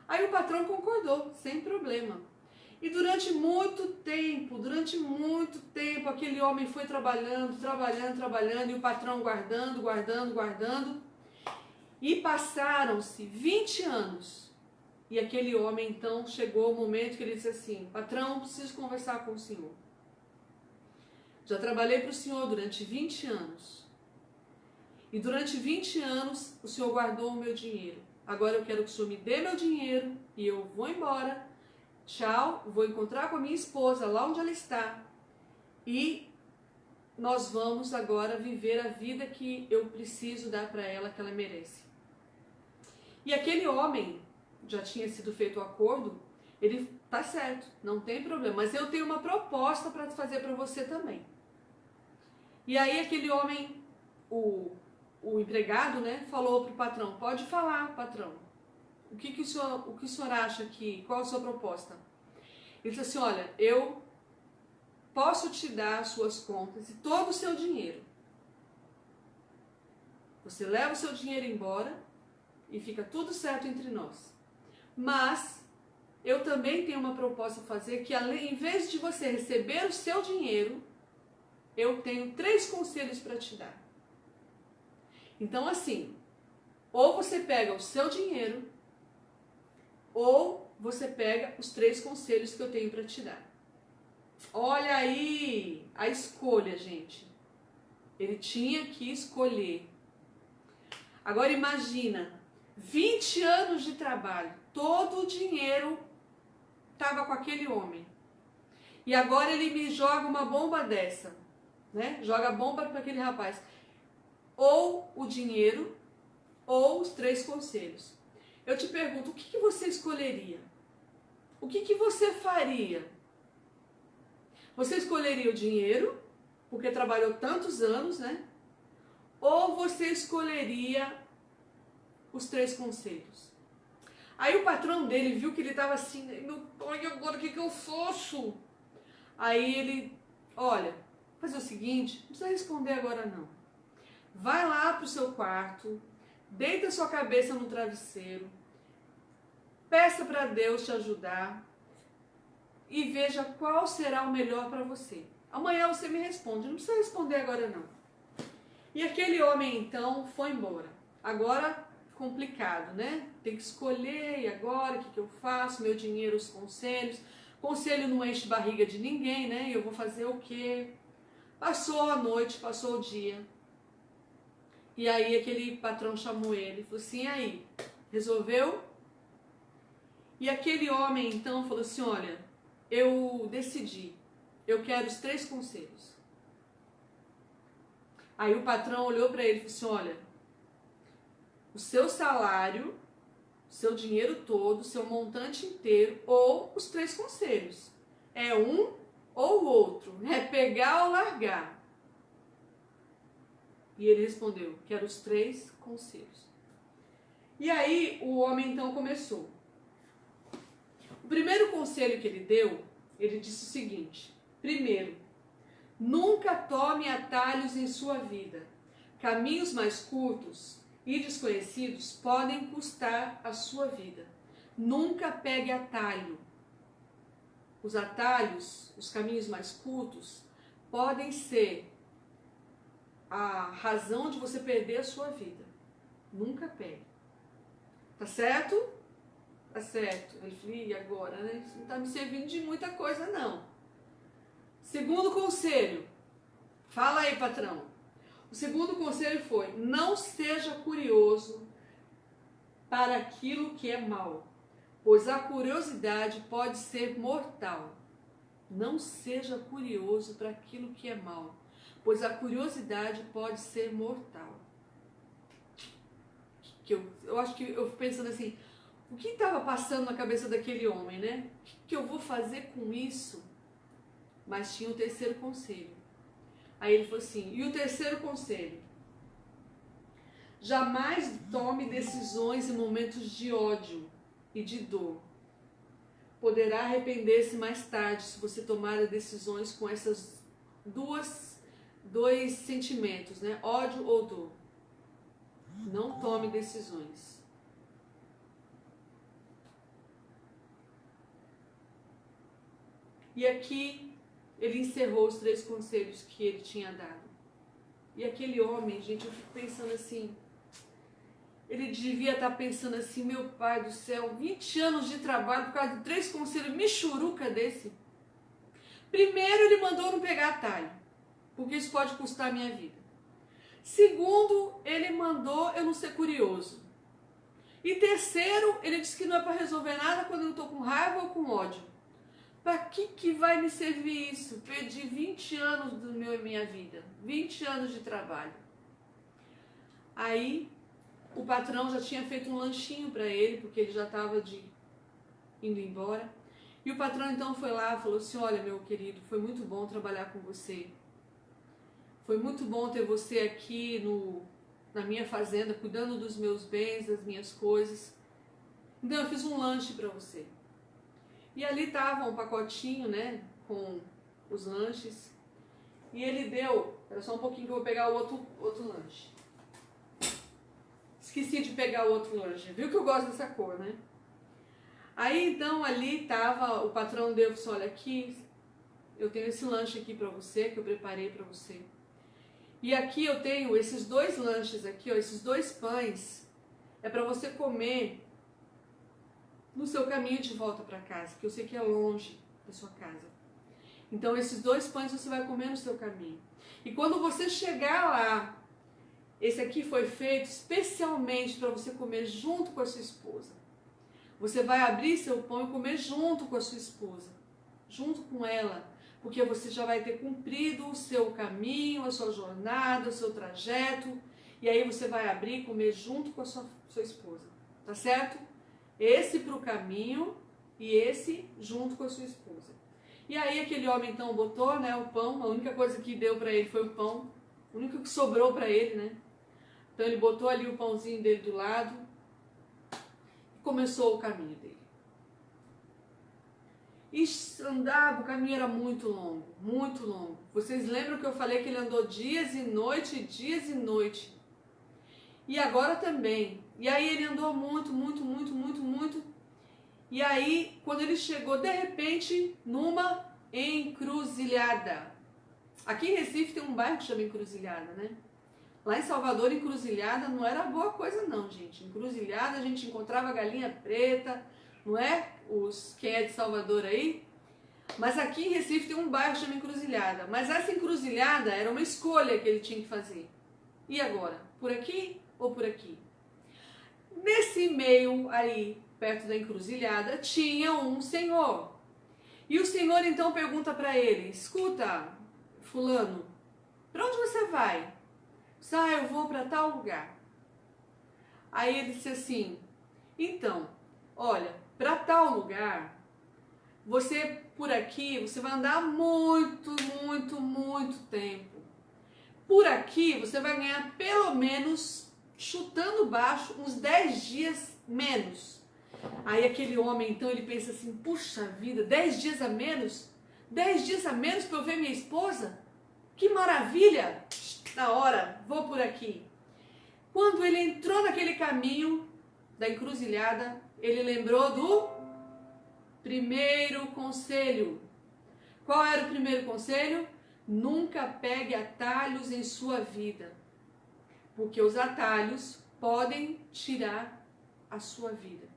Aí o patrão concordou, sem problema. E durante muito tempo, aquele homem foi trabalhando, e o patrão guardando, e passaram-se 20 anos. E aquele homem, então, chegou o momento que ele disse assim, patrão, preciso conversar com o senhor. Já trabalhei para o senhor durante 20 anos. E durante 20 anos, o senhor guardou o meu dinheiro. Agora eu quero que o senhor me dê meu dinheiro e eu vou embora. Tchau, vou encontrar com a minha esposa lá onde ela está. E nós vamos agora viver a vida que eu preciso dar para ela, que ela merece. E aquele homem, já tinha sido feito o acordo, ele, tá certo, não tem problema, mas eu tenho uma proposta para fazer para você também. E aí aquele homem, o empregado, né, falou para o patrão, pode falar, patrão, o que o senhor acha aqui, qual a sua proposta? Ele disse assim, olha, eu posso te dar as suas contas e todo o seu dinheiro. Você leva o seu dinheiro embora e fica tudo certo entre nós. Mas eu também tenho uma proposta a fazer que, em vez de você receber o seu dinheiro, eu tenho 3 conselhos para te dar. Então, assim, ou você pega o seu dinheiro, ou você pega os 3 conselhos que eu tenho para te dar. Olha aí a escolha, gente. Ele tinha que escolher. Agora imagina, 20 anos de trabalho, todo o dinheiro estava com aquele homem. E agora ele me joga uma bomba dessa, né? Joga bomba para aquele rapaz. Ou o dinheiro, ou os 3 conselhos. Eu te pergunto, o que você escolheria? O que você faria? Você escolheria o dinheiro, porque trabalhou tantos anos, né? Ou você escolheria os 3 conselhos? Aí o patrão dele viu que ele estava assim, meu pai, agora o que eu faço? Aí ele, olha, fazer o seguinte, não precisa responder agora não. Vai lá pro seu quarto, deita sua cabeça no travesseiro, peça para Deus te ajudar e veja qual será o melhor para você. Amanhã você me responde, não precisa responder agora não. E aquele homem então foi embora. Agora complicado, né? Tem que escolher, e agora o que eu faço? Meu dinheiro, os conselhos. Conselho não enche barriga de ninguém, né? E eu vou fazer o quê? Passou a noite, passou o dia. E aí aquele patrão chamou ele e falou assim, e aí, resolveu? E aquele homem então falou assim, olha, eu decidi, eu quero os 3 conselhos. Aí o patrão olhou para ele e falou assim, olha, o seu salário, o seu dinheiro todo, o seu montante inteiro, ou os 3 conselhos. É um ou o outro, é pegar ou largar. E ele respondeu, quero os 3 conselhos. E aí o homem então começou. O primeiro conselho que ele deu, ele disse o seguinte, Primeiro, nunca tome atalhos em sua vida. Caminhos mais curtos e desconhecidos podem custar a sua vida. Nunca pegue atalho. Os atalhos, os caminhos mais curtos, podem ser a razão de você perder a sua vida. Nunca pegue. Tá certo? Tá certo. Ele falou, e agora, né? Isso não tá me servindo de muita coisa, não. Segundo conselho. Fala aí, patrão. O segundo conselho foi, não seja curioso para aquilo que é mal, pois a curiosidade pode ser mortal. Não seja curioso para aquilo que é mal, pois a curiosidade pode ser mortal. Eu acho que eu fico pensando assim, o que estava passando na cabeça daquele homem, né? O que eu vou fazer com isso? Mas tinha o terceiro conselho. Aí ele falou assim, e o terceiro conselho? Jamais tome decisões em momentos de ódio e de dor. Poderá arrepender-se mais tarde se você tomar decisões com essas dois sentimentos, né? Ódio ou dor. Não tome decisões. E aqui ele encerrou os 3 conselhos que ele tinha dado. E aquele homem, gente, eu fico pensando assim, ele devia estar pensando assim, meu pai do céu, 20 anos de trabalho por causa de 3 conselhos, michuruca desse. Primeiro, ele mandou não pegar atalho, porque isso pode custar a minha vida. Segundo, ele mandou eu não ser curioso. E terceiro, ele disse que não é para resolver nada quando eu estou com raiva ou com ódio. Para que vai me servir isso? Perdi 20 anos da minha vida, 20 anos de trabalho. Aí, o patrão já tinha feito um lanchinho para ele, porque ele já estava indo embora. E o patrão então foi lá e falou assim, olha meu querido, foi muito bom trabalhar com você. Foi muito bom ter você aqui na minha fazenda, cuidando dos meus bens, das minhas coisas. Então eu fiz um lanche para você. E ali estava um pacotinho, né, com os lanches. E ele deu, era só um pouquinho que eu vou pegar o outro lanche. Esqueci de pegar o outro lanche. Viu que eu gosto dessa cor, né? Aí então ali estava, o patrão deu, disse, olha aqui, eu tenho esse lanche aqui para você, que eu preparei para você. E aqui eu tenho esses 2 lanches aqui, ó, esses 2 pães, é para você comer no seu caminho de volta para casa, que eu sei que é longe da sua casa. Então esses 2 pães você vai comer no seu caminho. E quando você chegar lá, esse aqui foi feito especialmente para você comer junto com a sua esposa. Você vai abrir seu pão e comer junto com a sua esposa, junto com ela, porque você já vai ter cumprido o seu caminho, a sua jornada, o seu trajeto, e aí você vai abrir e comer junto com a sua esposa, tá certo? Esse para o caminho e esse junto com a sua esposa. E aí aquele homem então botou, né, o pão, a única coisa que deu para ele foi o pão, o único que sobrou para ele, né? Então ele botou ali o pãozinho dele do lado e começou o caminho dele. E andava, o caminho era muito longo, muito longo. Vocês lembram que eu falei que ele andou dias e noite, E agora também. E aí ele andou muito. E aí, quando ele chegou, de repente, numa encruzilhada. Aqui em Recife tem um bairro que chama Encruzilhada, né? Lá em Salvador, encruzilhada não era boa coisa não, gente. Encruzilhada a gente encontrava galinha preta, não é? Quem é de Salvador aí? Mas aqui em Recife tem um bairro que chama Encruzilhada. Mas essa encruzilhada era uma escolha que ele tinha que fazer. E agora? Por aqui ou por aqui? Nesse meio aí, perto da encruzilhada, tinha um senhor. E o senhor então pergunta para ele, escuta, fulano, para onde você vai? Eu vou para tal lugar. Aí ele disse assim, então, olha, para tal lugar, você por aqui, você vai andar muito tempo. Por aqui, você vai ganhar pelo menos, chutando baixo, uns 10 dias menos. Aí aquele homem, então, ele pensa assim, puxa vida, 10 dias a menos? 10 dias a menos para eu ver minha esposa? Que maravilha! Na hora, vou por aqui. Quando ele entrou naquele caminho da encruzilhada, ele lembrou do primeiro conselho. Qual era o primeiro conselho? Nunca pegue atalhos em sua vida, porque os atalhos podem tirar a sua vida.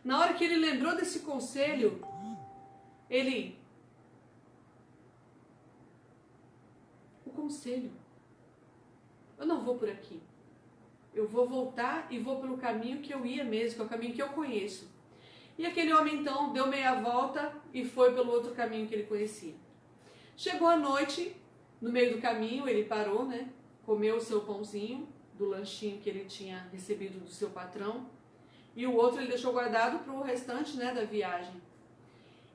Na hora que ele lembrou desse conselho, o conselho, eu não vou por aqui. Eu vou voltar e vou pelo caminho que eu ia mesmo, que é o caminho que eu conheço. E aquele homem então deu meia volta e foi pelo outro caminho que ele conhecia. Chegou a noite, no meio do caminho, ele parou, né? Comeu o seu pãozinho do lanchinho que ele tinha recebido do seu patrão. E o outro ele deixou guardado para o restante, né, da viagem.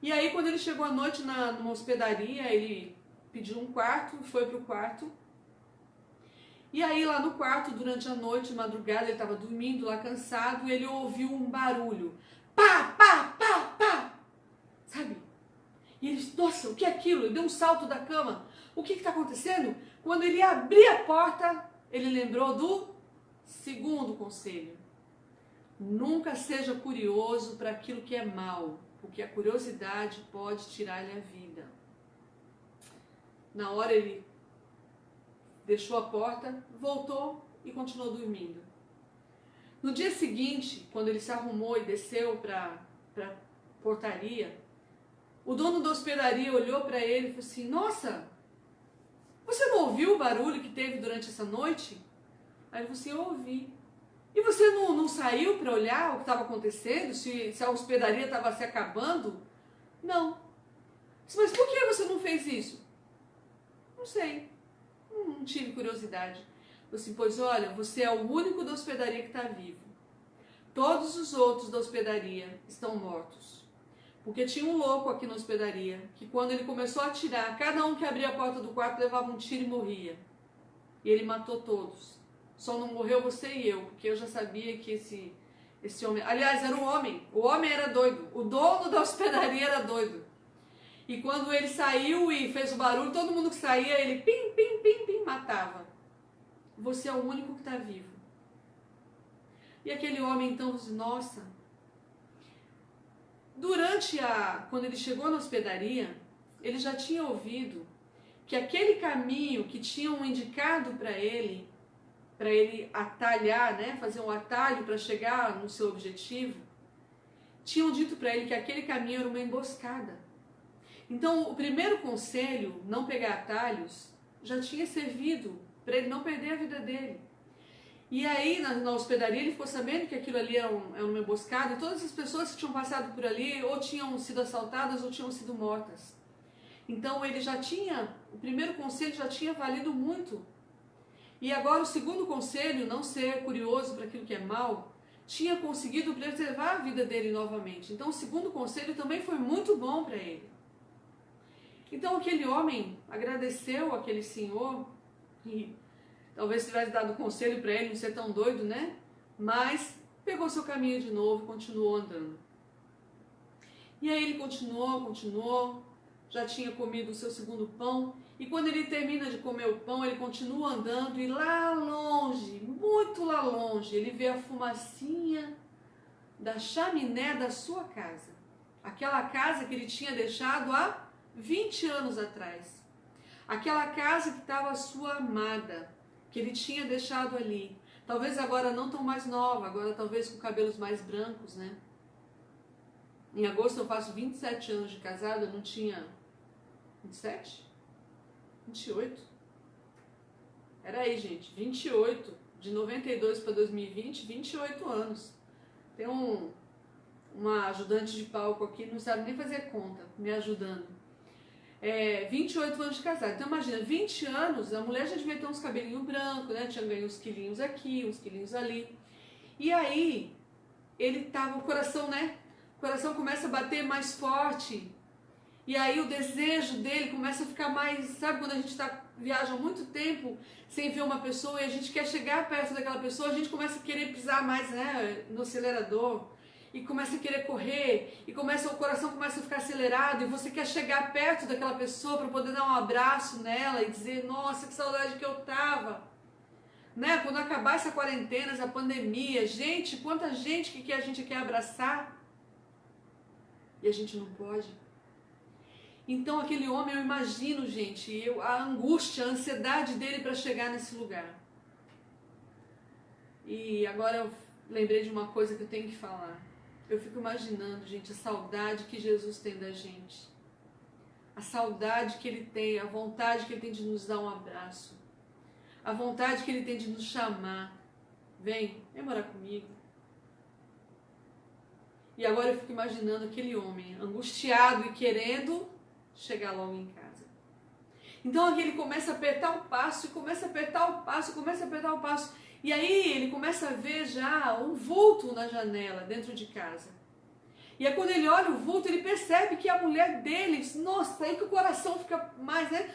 E aí quando ele chegou à noite numa hospedaria, ele pediu um quarto, foi para o quarto. E aí lá no quarto, durante a noite, madrugada, ele estava dormindo lá cansado e ele ouviu um barulho. Pá, pá, pá, pá. Sabe? E ele disse, nossa, o que é aquilo? Ele deu um salto da cama. O que está acontecendo? Quando ele abriu a porta, ele lembrou do segundo conselho. Nunca seja curioso para aquilo que é mal, porque a curiosidade pode tirar-lhe a vida. Na hora ele deixou a porta, voltou e continuou dormindo. No dia seguinte, quando ele se arrumou e desceu para a portaria, o dono da hospedaria olhou para ele e falou assim, nossa, você não ouviu o barulho que teve durante essa noite? Aí ele falou assim, eu ouvi. E você não saiu para olhar o que estava acontecendo, se a hospedaria estava se acabando? Não. Mas por que você não fez isso? Não sei. Não tive curiosidade. Assim, pois olha, você é o único da hospedaria que está vivo. Todos os outros da hospedaria estão mortos. Porque tinha um louco aqui na hospedaria, que quando ele começou a atirar, cada um que abria a porta do quarto levava um tiro e morria. E ele matou todos. Só não morreu você e eu, porque eu já sabia que esse homem... Aliás, era um homem. O homem era doido. O dono da hospedaria era doido. E quando ele saiu e fez o barulho, todo mundo que saía, ele pim, pim, pim, pim, matava. Você é o único que está vivo. E aquele homem então disse, nossa. Quando ele chegou na hospedaria, ele já tinha ouvido que aquele caminho que tinham indicado para ele atalhar, né, fazer um atalho para chegar no seu objetivo, tinham dito para ele que aquele caminho era uma emboscada. Então, o primeiro conselho, não pegar atalhos, já tinha servido para ele não perder a vida dele. E aí, na hospedaria, ele ficou sabendo que aquilo ali era uma emboscada, e todas as pessoas que tinham passado por ali ou tinham sido assaltadas ou tinham sido mortas. Então, o primeiro conselho já tinha valido muito. E agora o segundo conselho, não ser curioso para aquilo que é mal, tinha conseguido preservar a vida dele novamente. Então, o segundo conselho também foi muito bom para ele. Então aquele homem agradeceu aquele senhor e talvez tivesse dado conselho para ele não ser tão doido, né? Mas pegou seu caminho de novo e continuou andando. E aí ele continuou, já tinha comido o seu segundo pão e quando ele termina de comer o pão, ele continua andando e lá longe, muito lá longe, ele vê a fumacinha da chaminé da sua casa. Aquela casa que ele tinha deixado há 20 anos atrás. Aquela casa que estava a sua amada, que ele tinha deixado ali. Talvez agora não tão mais nova, agora talvez com cabelos mais brancos, né? Em agosto eu faço 27 anos de casado, eu não tinha 27? 28? Era aí, gente, 28, de 92 para 2020, 28 anos. Tem uma ajudante de palco aqui, não sabe nem fazer conta, me ajudando. 28 anos de casado. Então imagina, 20 anos, a mulher já devia ter uns cabelinhos brancos, né? Tinha ganho uns quilinhos aqui, uns quilinhos ali. E aí, ele tava, o coração, né? O coração começa a bater mais forte. E aí o desejo dele começa a ficar mais, sabe quando a gente viaja muito tempo sem ver uma pessoa e a gente quer chegar perto daquela pessoa, a gente começa a querer pisar mais, né, no acelerador. e começa a querer correr, e o coração começa a ficar acelerado, e você quer chegar perto daquela pessoa para poder dar um abraço nela e dizer, nossa, que saudade que eu tava. Né? Quando acabar essa quarentena, essa pandemia, gente, quanta gente que a gente quer abraçar e a gente não pode. Então aquele homem, eu imagino, gente, a angústia, a ansiedade dele para chegar nesse lugar. E agora eu lembrei de uma coisa que eu tenho que falar. Eu fico imaginando, gente, a saudade que Jesus tem da gente. A saudade que ele tem, a vontade que ele tem de nos dar um abraço. A vontade que ele tem de nos chamar. Vem morar comigo. E agora eu fico imaginando aquele homem angustiado e querendo chegar logo em casa. Então aqui ele começa a apertar o passo, e começa a apertar o passo, começa a apertar o passo. E aí ele começa a ver já um vulto na janela, dentro de casa. E aí quando ele olha o vulto, ele percebe que a mulher dele, nossa, aí que o coração fica mais, né?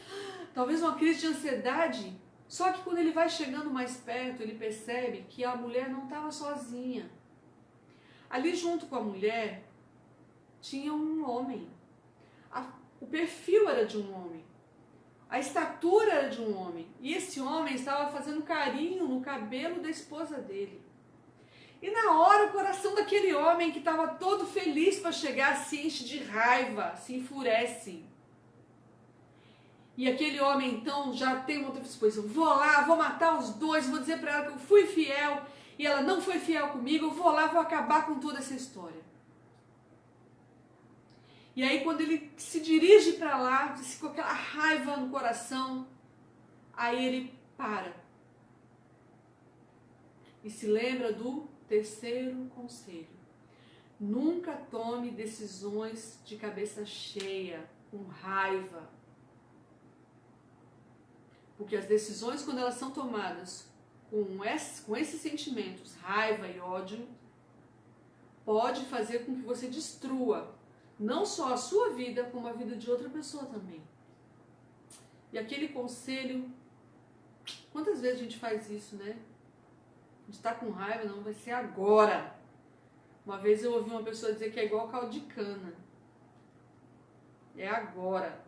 Talvez uma crise de ansiedade. Só que quando ele vai chegando mais perto, ele percebe que a mulher não estava sozinha. Ali junto com a mulher, tinha um homem. O perfil era de um homem. A estatura era de um homem. E esse homem estava fazendo carinho no cabelo da esposa dele. E na hora o coração daquele homem que estava todo feliz para chegar se enche de raiva, se enfurece. E aquele homem então já tem uma outra coisa. Vou lá, vou matar os dois, vou dizer para ela que eu fui fiel e ela não foi fiel comigo, eu vou lá, vou acabar com toda essa história. E aí quando ele se dirige para lá, com aquela raiva no coração, aí ele para. E se lembra do terceiro conselho. Nunca tome decisões de cabeça cheia, com raiva. Porque as decisões, quando elas são tomadas com esses sentimentos, raiva e ódio, pode fazer com que você destrua não só a sua vida, como a vida de outra pessoa também. E aquele conselho, quantas vezes a gente faz isso, né? A gente está com raiva, não, vai ser agora. Uma vez eu ouvi uma pessoa dizer que é igual caldo de cana. É agora.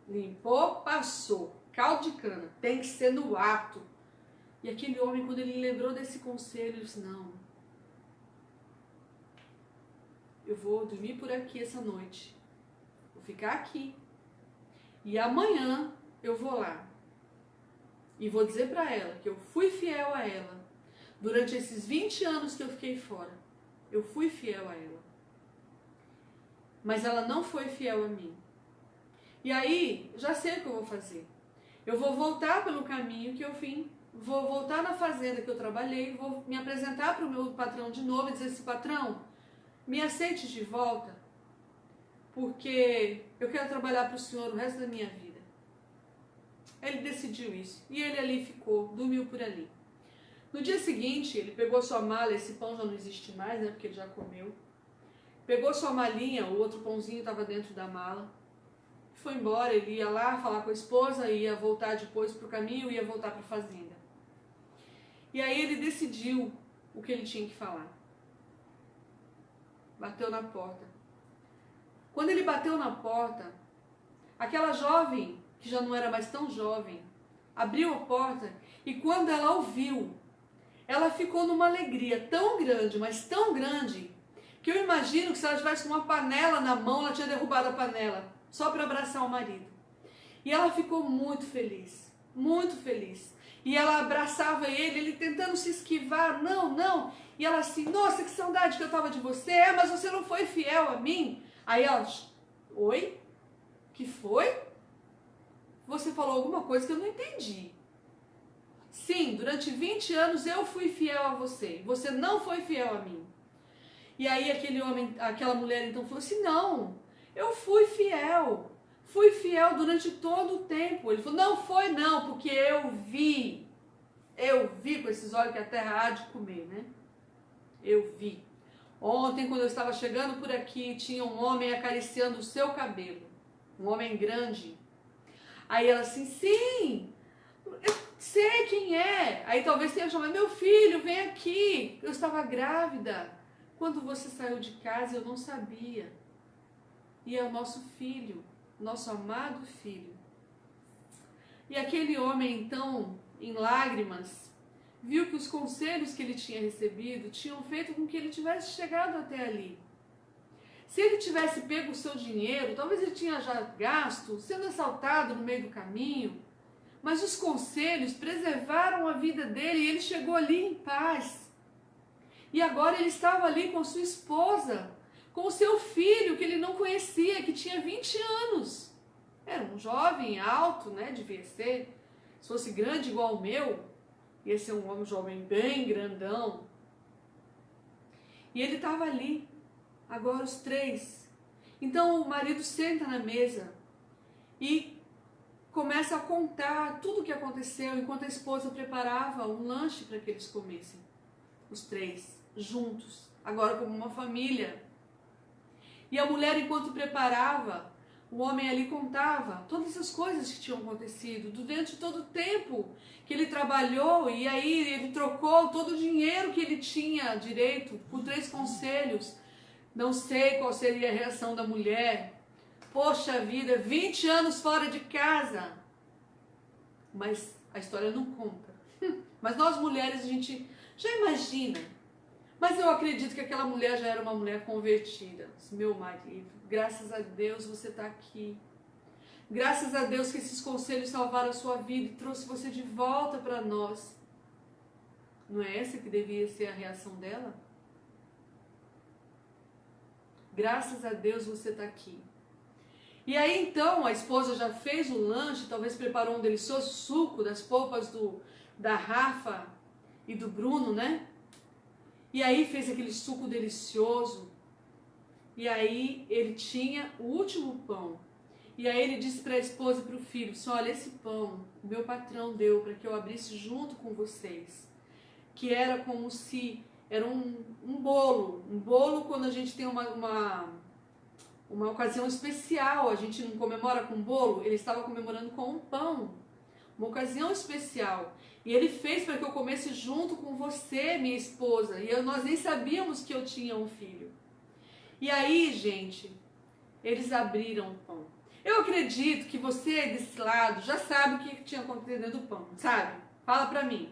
Limpou, passou. Caldo de cana, tem que ser no ato. E aquele homem, quando ele lembrou desse conselho, ele disse, não, eu vou dormir por aqui essa noite, vou ficar aqui, e amanhã eu vou lá, e vou dizer para ela que eu fui fiel a ela, durante esses 20 anos que eu fiquei fora, eu fui fiel a ela, mas ela não foi fiel a mim. E aí, já sei o que eu vou fazer. Eu vou voltar pelo caminho que eu vim, vou voltar na fazenda que eu trabalhei, vou me apresentar para o meu patrão de novo e dizer assim, patrão, me aceite de volta, porque eu quero trabalhar para o senhor o resto da minha vida. Ele decidiu isso, e ele ali ficou, dormiu por ali. No dia seguinte, ele pegou sua mala, esse pão já não existe mais, né, porque ele já comeu. Pegou sua malinha, o outro pãozinho estava dentro da mala. Foi embora, ele ia lá falar com a esposa, ia voltar depois para o caminho, ia voltar para a fazenda. E aí ele decidiu o que ele tinha que falar. Bateu na porta. Quando ele bateu na porta, aquela jovem, que já não era mais tão jovem, abriu a porta e quando ela ouviu, ela ficou numa alegria tão grande, mas tão grande, que eu imagino que se ela tivesse com uma panela na mão, ela tinha derrubado a panela. Só para abraçar o marido. E ela ficou muito feliz, muito feliz. E ela abraçava ele tentando se esquivar, não. E ela assim, nossa, que saudade que eu tava de você, mas você não foi fiel a mim. Aí ela, oi? Que foi? Você falou alguma coisa que eu não entendi. Sim, durante 20 anos eu fui fiel a você, você não foi fiel a mim. E aí aquele homem, aquela mulher então falou assim, não, eu fui fiel durante todo o tempo. Ele falou, não foi não, porque eu vi com esses olhos que a terra há de comer, né? Eu vi. Ontem, quando eu estava chegando por aqui, tinha um homem acariciando o seu cabelo, um homem grande. Aí ela assim, sim, eu sei quem é. Aí talvez tenha chamado, meu filho, vem aqui, eu estava grávida. Quando você saiu de casa, eu não sabia. E é o nosso filho, nosso amado filho. E aquele homem, então, em lágrimas, viu que os conselhos que ele tinha recebido tinham feito com que ele tivesse chegado até ali. Se ele tivesse pego o seu dinheiro, talvez ele tinha já gasto, sendo assaltado no meio do caminho, mas os conselhos preservaram a vida dele e ele chegou ali em paz. E agora ele estava ali com sua esposa, com o seu filho que ele não conhecia, que tinha 20 anos. Era um jovem alto, né? Devia ser. Se fosse grande igual o meu, ia ser um homem jovem bem grandão. E ele estava ali, agora os três. Então o marido senta na mesa e começa a contar tudo o que aconteceu enquanto a esposa preparava um lanche para que eles comessem. Os três, juntos, agora como uma família. E a mulher, enquanto preparava, o homem ali contava todas as coisas que tinham acontecido durante todo o tempo que ele trabalhou, e aí ele trocou todo o dinheiro que ele tinha direito por 3 conselhos. Não sei qual seria a reação da mulher. Poxa vida, 20 anos fora de casa. Mas a história não conta. Mas nós mulheres, a gente já imagina. Mas eu acredito que aquela mulher já era uma mulher convertida. Meu marido, graças a Deus você está aqui. Graças a Deus que esses conselhos salvaram a sua vida e trouxe você de volta para nós. Não é essa que devia ser a reação dela? Graças a Deus você está aqui. E aí então a esposa já fez o lanche, talvez preparou um delicioso suco das polpas da Rafa e do Bruno, né? E aí fez aquele suco delicioso. E aí ele tinha o último pão. E aí ele disse para a esposa e para o filho, olha, esse pão o meu patrão deu para que eu abrisse junto com vocês. Que era como se, era um bolo. Um bolo quando a gente tem uma ocasião especial, a gente não comemora com bolo, ele estava comemorando com um pão. Uma ocasião especial. E ele fez para que eu comesse junto com você, minha esposa. E nós nem sabíamos que eu tinha um filho. E aí, gente, eles abriram o pão. Eu acredito que você desse lado já sabe o que tinha acontecido dentro do pão, sabe? Fala pra mim.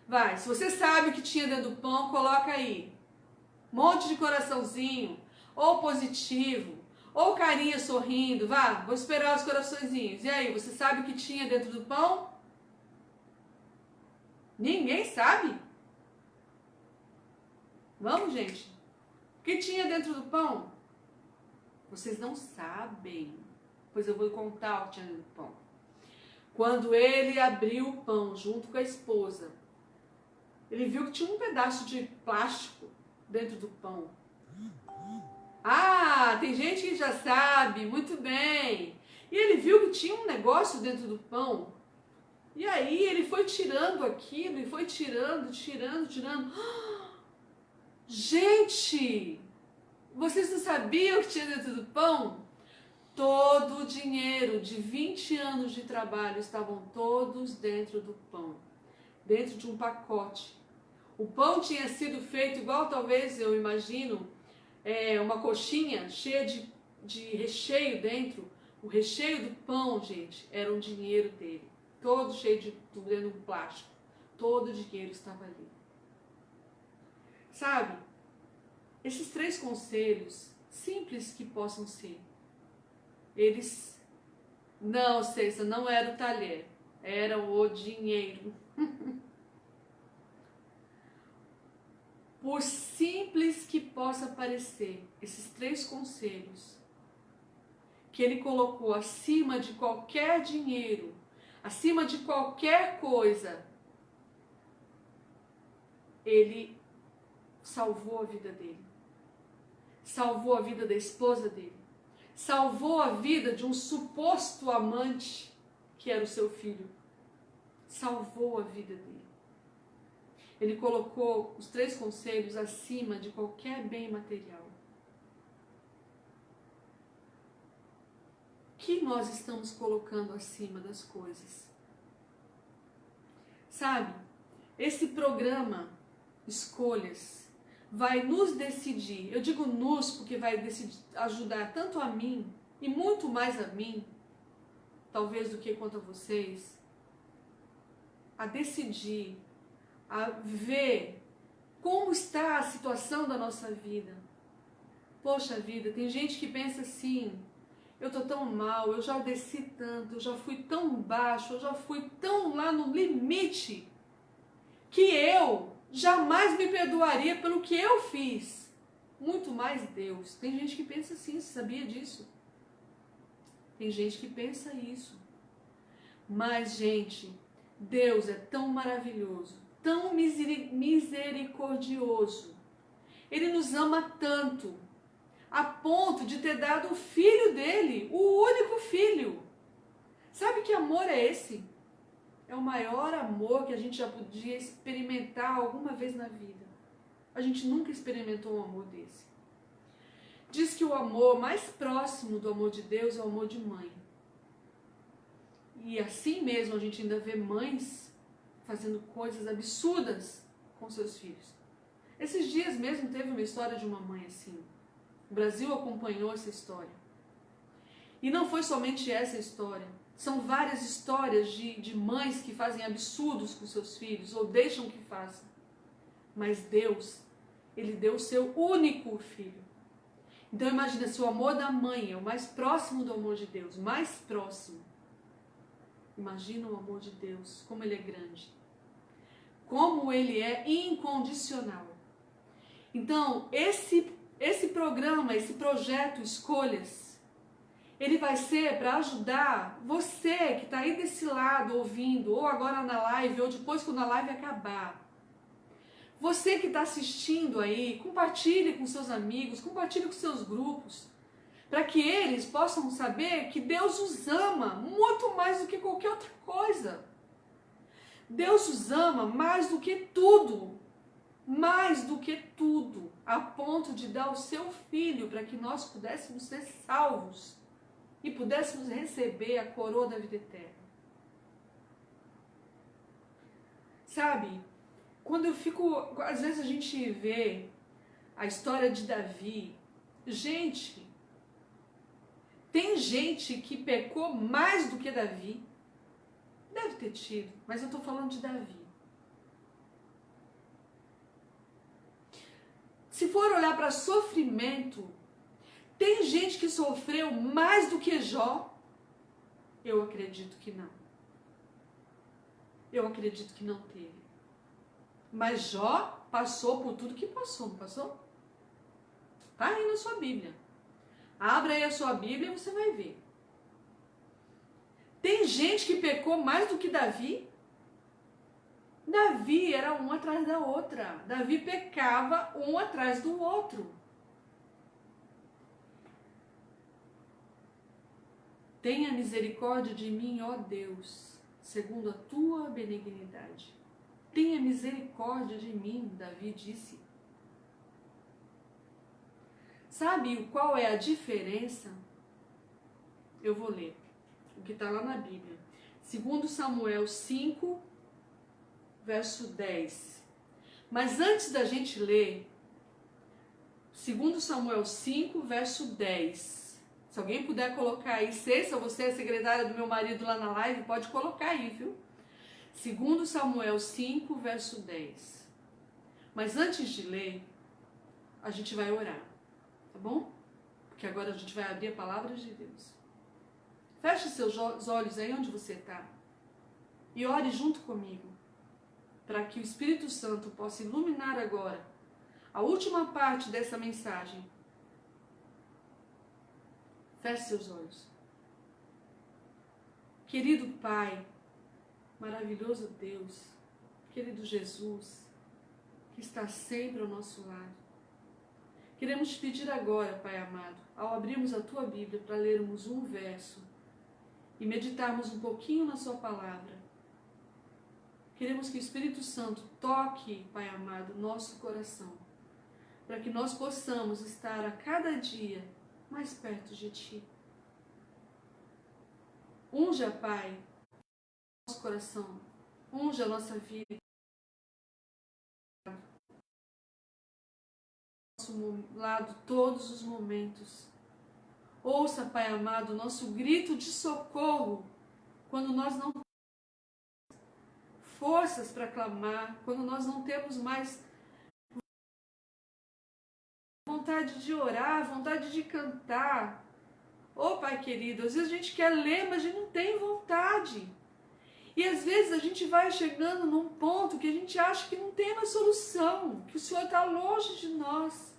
Vai, se você sabe o que tinha dentro do pão, coloca aí. Monte de coraçãozinho, ou positivo, ou carinha sorrindo. Vá, vou esperar os coraçõezinhos. E aí, você sabe o que tinha dentro do pão? Ninguém sabe? Vamos, gente. O que tinha dentro do pão? Vocês não sabem. Pois eu vou contar o que tinha dentro do pão. Quando ele abriu o pão junto com a esposa, ele viu que tinha um pedaço de plástico dentro do pão. Ah, tem gente que já sabe, muito bem. E ele viu que tinha um negócio dentro do pão. E aí ele foi tirando aquilo, e foi tirando. Gente, vocês não sabiam o que tinha dentro do pão? Todo o dinheiro de 20 anos de trabalho estavam todos dentro do pão, dentro de um pacote. O pão tinha sido feito igual, talvez, eu imagino, uma coxinha cheia de recheio dentro. O recheio do pão, gente, era um dinheiro dele. Todo cheio de tudo dentro de um plástico. Todo o dinheiro estava ali. Sabe? Esses 3 conselhos, simples que possam ser, eles... Não, Cessa, não era o talher. Era o dinheiro. Por simples que possa parecer, esses 3 conselhos que ele colocou acima de qualquer dinheiro, acima de qualquer coisa, ele salvou a vida dele, salvou a vida da esposa dele, salvou a vida de um suposto amante que era o seu filho, salvou a vida dele. Ele colocou os 3 conselhos acima de qualquer bem material. O que nós estamos colocando acima das coisas? Sabe, esse programa Escolhas vai nos decidir. Eu digo nos porque vai decidir, ajudar tanto a mim e muito mais a mim, talvez do que quanto a vocês, a decidir, a ver como está a situação da nossa vida. Poxa vida, tem gente que pensa assim, eu tô tão mal, eu já desci tanto, eu já fui tão baixo, eu já fui tão lá no limite, que eu jamais me perdoaria pelo que eu fiz. Muito mais Deus. Tem gente que pensa assim, você sabia disso? Tem gente que pensa isso. Mas, gente, Deus é tão maravilhoso, tão misericordioso. Ele nos ama tanto, a ponto de ter dado o filho dele, o único filho. Sabe que amor é esse? É o maior amor que a gente já podia experimentar alguma vez na vida. A gente nunca experimentou um amor desse. Diz que o amor mais próximo do amor de Deus é o amor de mãe. E assim mesmo a gente ainda vê mães fazendo coisas absurdas com seus filhos. Esses dias mesmo teve uma história de uma mãe assim. O Brasil acompanhou essa história. E não foi somente essa história. São várias histórias de mães que fazem absurdos com seus filhos, ou deixam que façam. Mas Deus, Ele deu o seu único filho. Então imagina, se o amor da mãe é o mais próximo do amor de Deus, mais próximo. Imagina o amor de Deus, como Ele é grande. Como Ele é incondicional. Então, esse programa, esse projeto Escolhas, ele vai ser para ajudar você que está aí desse lado ouvindo, ou agora na live, ou depois quando a live acabar. Você que está assistindo aí, compartilhe com seus amigos, compartilhe com seus grupos, para que eles possam saber que Deus os ama muito mais do que qualquer outra coisa. Deus os ama mais do que tudo, a ponto de dar o seu filho para que nós pudéssemos ser salvos e pudéssemos receber a coroa da vida eterna. Sabe, quando eu fico, às vezes a gente vê a história de Davi, gente, tem gente que pecou mais do que Davi, deve ter tido, mas eu estou falando de Davi. Se for olhar para sofrimento, tem gente que sofreu mais do que Jó? Eu acredito que não. Eu acredito que não teve. Mas Jó passou por tudo que passou, não passou? Está aí na sua Bíblia. Abra aí a sua Bíblia e você vai ver. Tem gente que pecou mais do que Davi? Davi era um atrás da outra. Davi pecava um atrás do outro. Tenha misericórdia de mim, ó Deus, segundo a tua benignidade. Tenha misericórdia de mim, Davi disse. Sabe qual é a diferença? Eu vou ler o que está lá na Bíblia. 2 Samuel 5, verso 10. Mas antes da gente ler, 2 Samuel 5, verso 10. Se alguém puder colocar aí, se você é secretária do meu marido lá na live, pode colocar aí, viu? 2 Samuel 5, verso 10. Mas antes de ler, a gente vai orar, tá bom? Porque agora a gente vai abrir a palavra de Deus. Feche seus olhos aí onde você está e ore junto comigo, para que o Espírito Santo possa iluminar agora a última parte dessa mensagem. Feche seus olhos. Querido Pai, maravilhoso Deus, querido Jesus, que está sempre ao nosso lado. Queremos te pedir agora, Pai amado, ao abrirmos a Tua Bíblia para lermos um verso e meditarmos um pouquinho na Sua palavra. Queremos que o Espírito Santo toque, Pai amado, nosso coração, para que nós possamos estar a cada dia mais perto de Ti. Unja, Pai, nosso coração, unja a nossa vida. nosso lado todos os momentos. Ouça, Pai amado, o nosso grito de socorro quando nós não temos forças para clamar, quando nós não temos mais vontade de orar, vontade de cantar. Ô Pai querido, às vezes a gente quer ler, mas a gente não tem vontade. E às vezes a gente vai chegando num ponto que a gente acha que não tem mais solução, que o Senhor está longe de nós.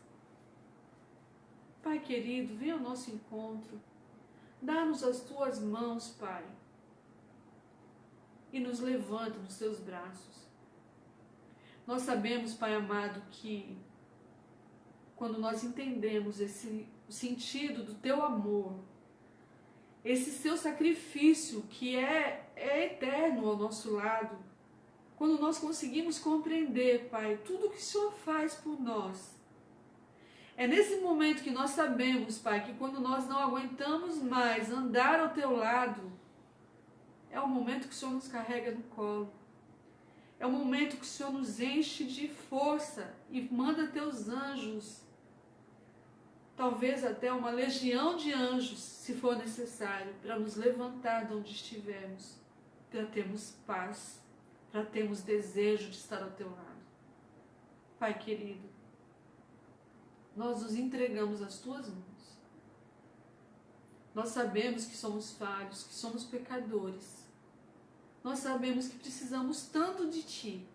Pai querido, vem ao nosso encontro. Dá-nos as tuas mãos, Pai. E nos levanta nos teus braços. Nós sabemos, Pai amado, que quando nós entendemos o sentido do teu amor, esse seu sacrifício que é eterno ao nosso lado, quando nós conseguimos compreender, Pai, tudo o que o Senhor faz por nós, é nesse momento que nós sabemos, Pai, que quando nós não aguentamos mais andar ao teu lado, é o momento que o Senhor nos carrega no colo. É o momento que o Senhor nos enche de força e manda teus anjos, talvez até uma legião de anjos, se for necessário, para nos levantar de onde estivermos, para termos paz, para termos desejo de estar ao teu lado. Pai querido, nós nos entregamos às tuas mãos. Nós sabemos que somos falhos, que somos pecadores. Nós sabemos que precisamos tanto de ti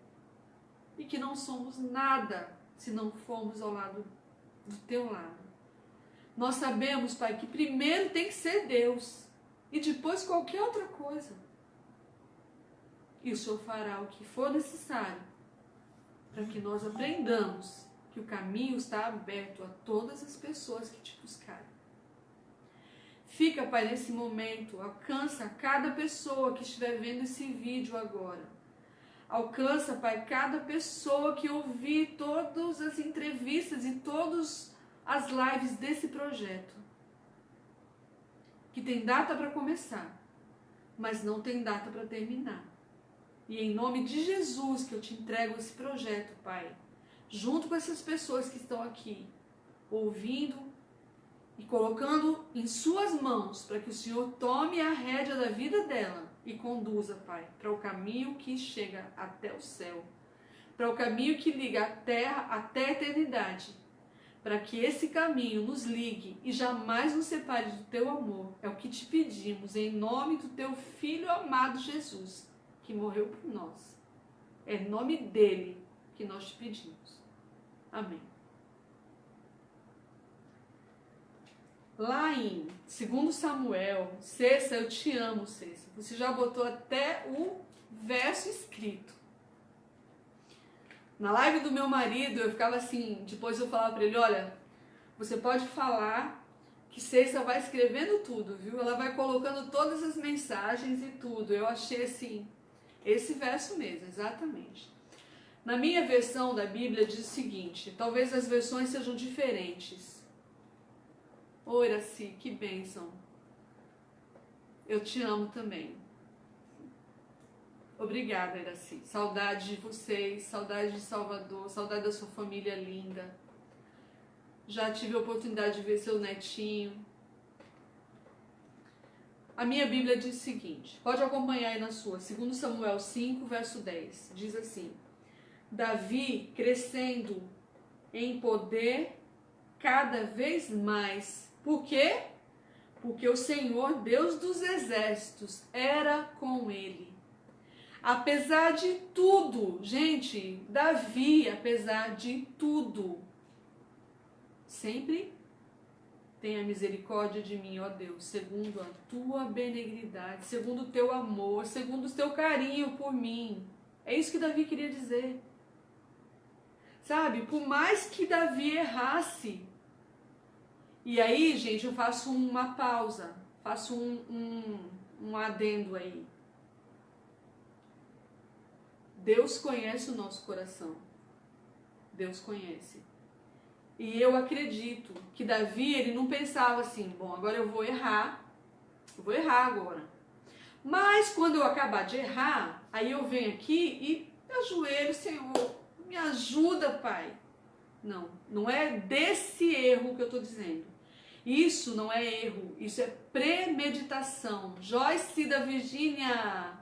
e que não somos nada se não formos ao lado do teu lado. Nós sabemos, Pai, que primeiro tem que ser Deus e depois qualquer outra coisa. E o Senhor fará o que for necessário para que nós aprendamos que o caminho está aberto a todas as pessoas que te buscarem. Fica, Pai, nesse momento, alcança cada pessoa que estiver vendo esse vídeo agora. Alcança, Pai, cada pessoa que ouvir todas as entrevistas e todas as lives desse projeto. Que tem data para começar, mas não tem data para terminar. E em nome de Jesus que eu te entrego esse projeto, Pai, junto com essas pessoas que estão aqui, ouvindo e colocando em suas mãos, para que o Senhor tome a rédea da vida dela e conduza, Pai, para o caminho que chega até o céu, para o caminho que liga a terra até a eternidade, para que esse caminho nos ligue e jamais nos separe do teu amor. É o que te pedimos, em nome do teu Filho amado Jesus, que morreu por nós. É em nome dele que nós te pedimos. Amém. Lá em 2 Samuel, Cessa, eu te amo, Cessa. Você já botou até o verso escrito. Na live do meu marido, eu ficava assim, depois eu falava para ele, olha, você pode falar que Cessa vai escrevendo tudo, viu? Ela vai colocando todas as mensagens e tudo. Eu achei assim, esse verso mesmo, exatamente. Na minha versão da Bíblia diz o seguinte, talvez as versões sejam diferentes. Ô, Iraci, que bênção. Eu te amo também. Obrigada, Iraci. Saudade de vocês, saudade de Salvador, saudade da sua família linda. Já tive a oportunidade de ver seu netinho. A minha Bíblia diz o seguinte, pode acompanhar aí na sua, 2 Samuel 5, verso 10, diz assim, Davi crescendo em poder cada vez mais. Por quê? Porque o Senhor, Deus dos exércitos, era com ele. Apesar de tudo, gente, Davi, apesar de tudo, sempre tenha misericórdia de mim, ó Deus, segundo a tua benignidade, segundo o teu amor, segundo o teu carinho por mim. É isso que Davi queria dizer. Sabe, por mais que Davi errasse, e aí, gente, eu faço uma pausa, faço um adendo aí. Deus conhece o nosso coração. Deus conhece. E eu acredito que Davi, ele não pensava assim, bom, agora eu vou errar agora. Mas quando eu acabar de errar, aí eu venho aqui e me ajoelho, Senhor, me ajuda, Pai. Não, não é desse erro que eu estou dizendo. Isso não é erro, isso é premeditação. Joyce da Virgínia.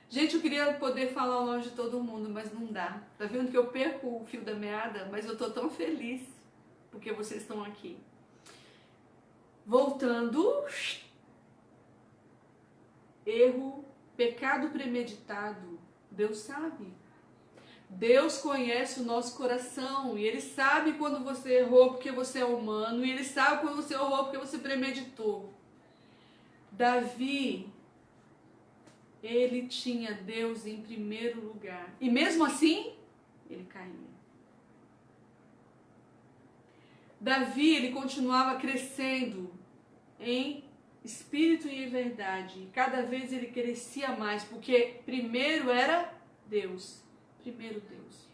Gente, eu queria poder falar o nome de todo mundo, mas não dá. Tá vendo que eu perco o fio da meada? Mas eu tô tão feliz porque vocês estão aqui. Voltando. Erro, pecado premeditado. Deus sabe. Deus conhece o nosso coração e Ele sabe quando você errou porque você é humano e Ele sabe quando você errou porque você premeditou. Davi, ele tinha Deus em primeiro lugar e mesmo assim, ele caía. Davi, ele continuava crescendo em espírito e em verdade. Cada vez ele crescia mais porque primeiro era Deus. Primeiro Deus.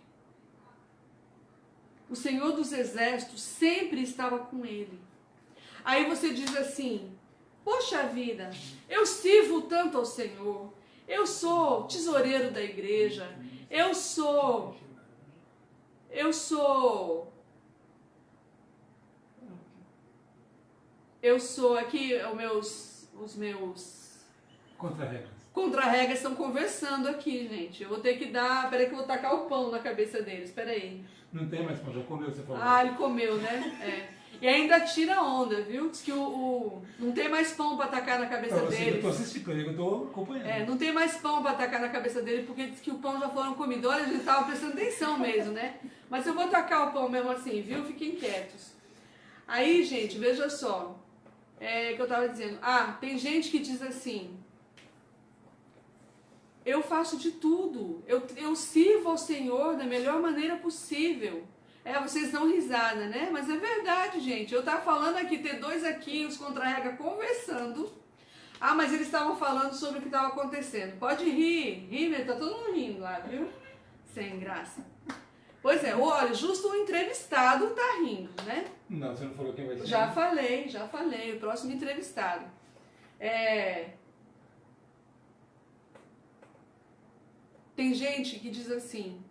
O Senhor dos Exércitos sempre estava com ele. Aí você diz assim, poxa vida, eu sirvo tanto ao Senhor, eu sou tesoureiro da igreja, eu sou aqui, os meus contra-regras estão conversando aqui, gente. Eu vou ter que dar... Peraí que eu vou tacar o pão na cabeça deles. Peraí. Não tem mais pão, já comeu, você falou. Ah, ele comeu, né? É. E ainda tira onda, viu? Diz que não tem mais pão pra tacar na cabeça dele. Eu tô assistindo, eu tô acompanhando. Não tem mais pão pra tacar na cabeça dele, porque diz que o pão já foram comidos. Olha, a gente tava prestando atenção mesmo, né? Mas eu vou tacar o pão mesmo assim, viu? Fiquem quietos. Aí, gente, veja só. Que eu tava dizendo. Tem gente que diz assim... Eu faço de tudo, eu sirvo ao Senhor da melhor maneira possível. Vocês dão risada, né? Mas é verdade, gente. Eu tava falando aqui, ter dois aqui, os contra-regra conversando. Mas eles estavam falando sobre o que estava acontecendo. Pode rir, tá todo mundo rindo lá, viu? Sem graça. Pois é, olha, justo o entrevistado tá rindo, né? Não, você não falou quem vai ser. Já falei, o próximo entrevistado. Tem gente que diz assim,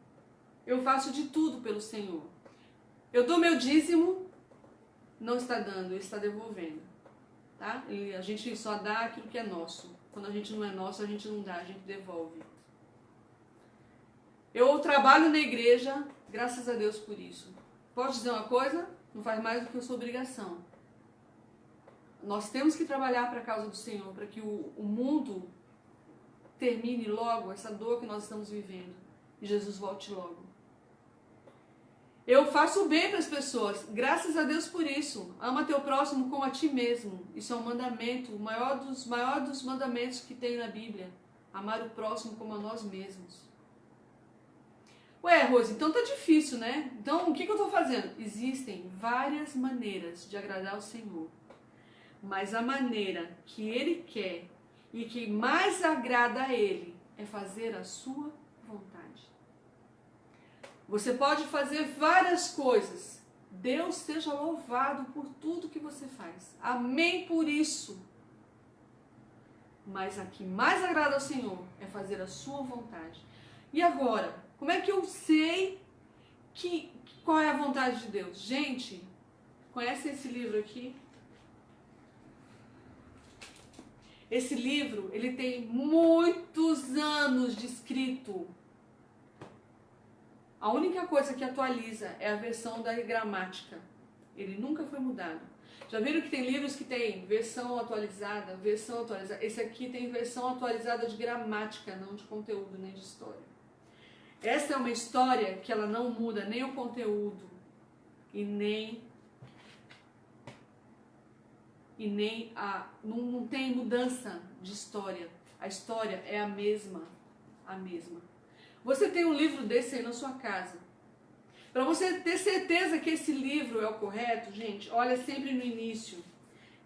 eu faço de tudo pelo Senhor. Eu dou meu dízimo, não está dando, ele está devolvendo. Tá? E a gente só dá aquilo que é nosso. Quando a gente não é nosso, a gente não dá, a gente devolve. Eu trabalho na igreja, graças a Deus por isso. Posso dizer uma coisa? Não faz mais do que a sua obrigação. Nós temos que trabalhar para a causa do Senhor, para que o mundo termine logo essa dor que nós estamos vivendo e Jesus volte logo. Eu faço bem para as pessoas, graças a Deus por isso. Ama teu próximo como a ti mesmo. Isso é um mandamento, o maior dos mandamentos que tem na Bíblia. Amar o próximo como a nós mesmos. Ué, Rose, então tá difícil, né? Então o que eu estou fazendo? Existem várias maneiras de agradar ao Senhor. Mas a maneira que Ele quer e que mais agrada a Ele é fazer a sua vontade. Você pode fazer várias coisas. Deus seja louvado por tudo que você faz. Amém por isso. Mas a que mais agrada ao Senhor é fazer a sua vontade. E agora, como é que eu sei qual é a vontade de Deus? Gente, conhece esse livro aqui? Esse livro, ele tem muitos anos de escrito. A única coisa que atualiza é a versão da gramática. Ele nunca foi mudado. Já viram que tem livros que tem versão atualizada, versão atualizada? Esse aqui tem versão atualizada de gramática, não de conteúdo nem de história. Essa é uma história que ela não muda nem o conteúdo e nem não tem mudança de história. A história é a mesma. Você tem um livro desse aí na sua casa. Para você ter certeza que esse livro é o correto, gente, olha sempre no início.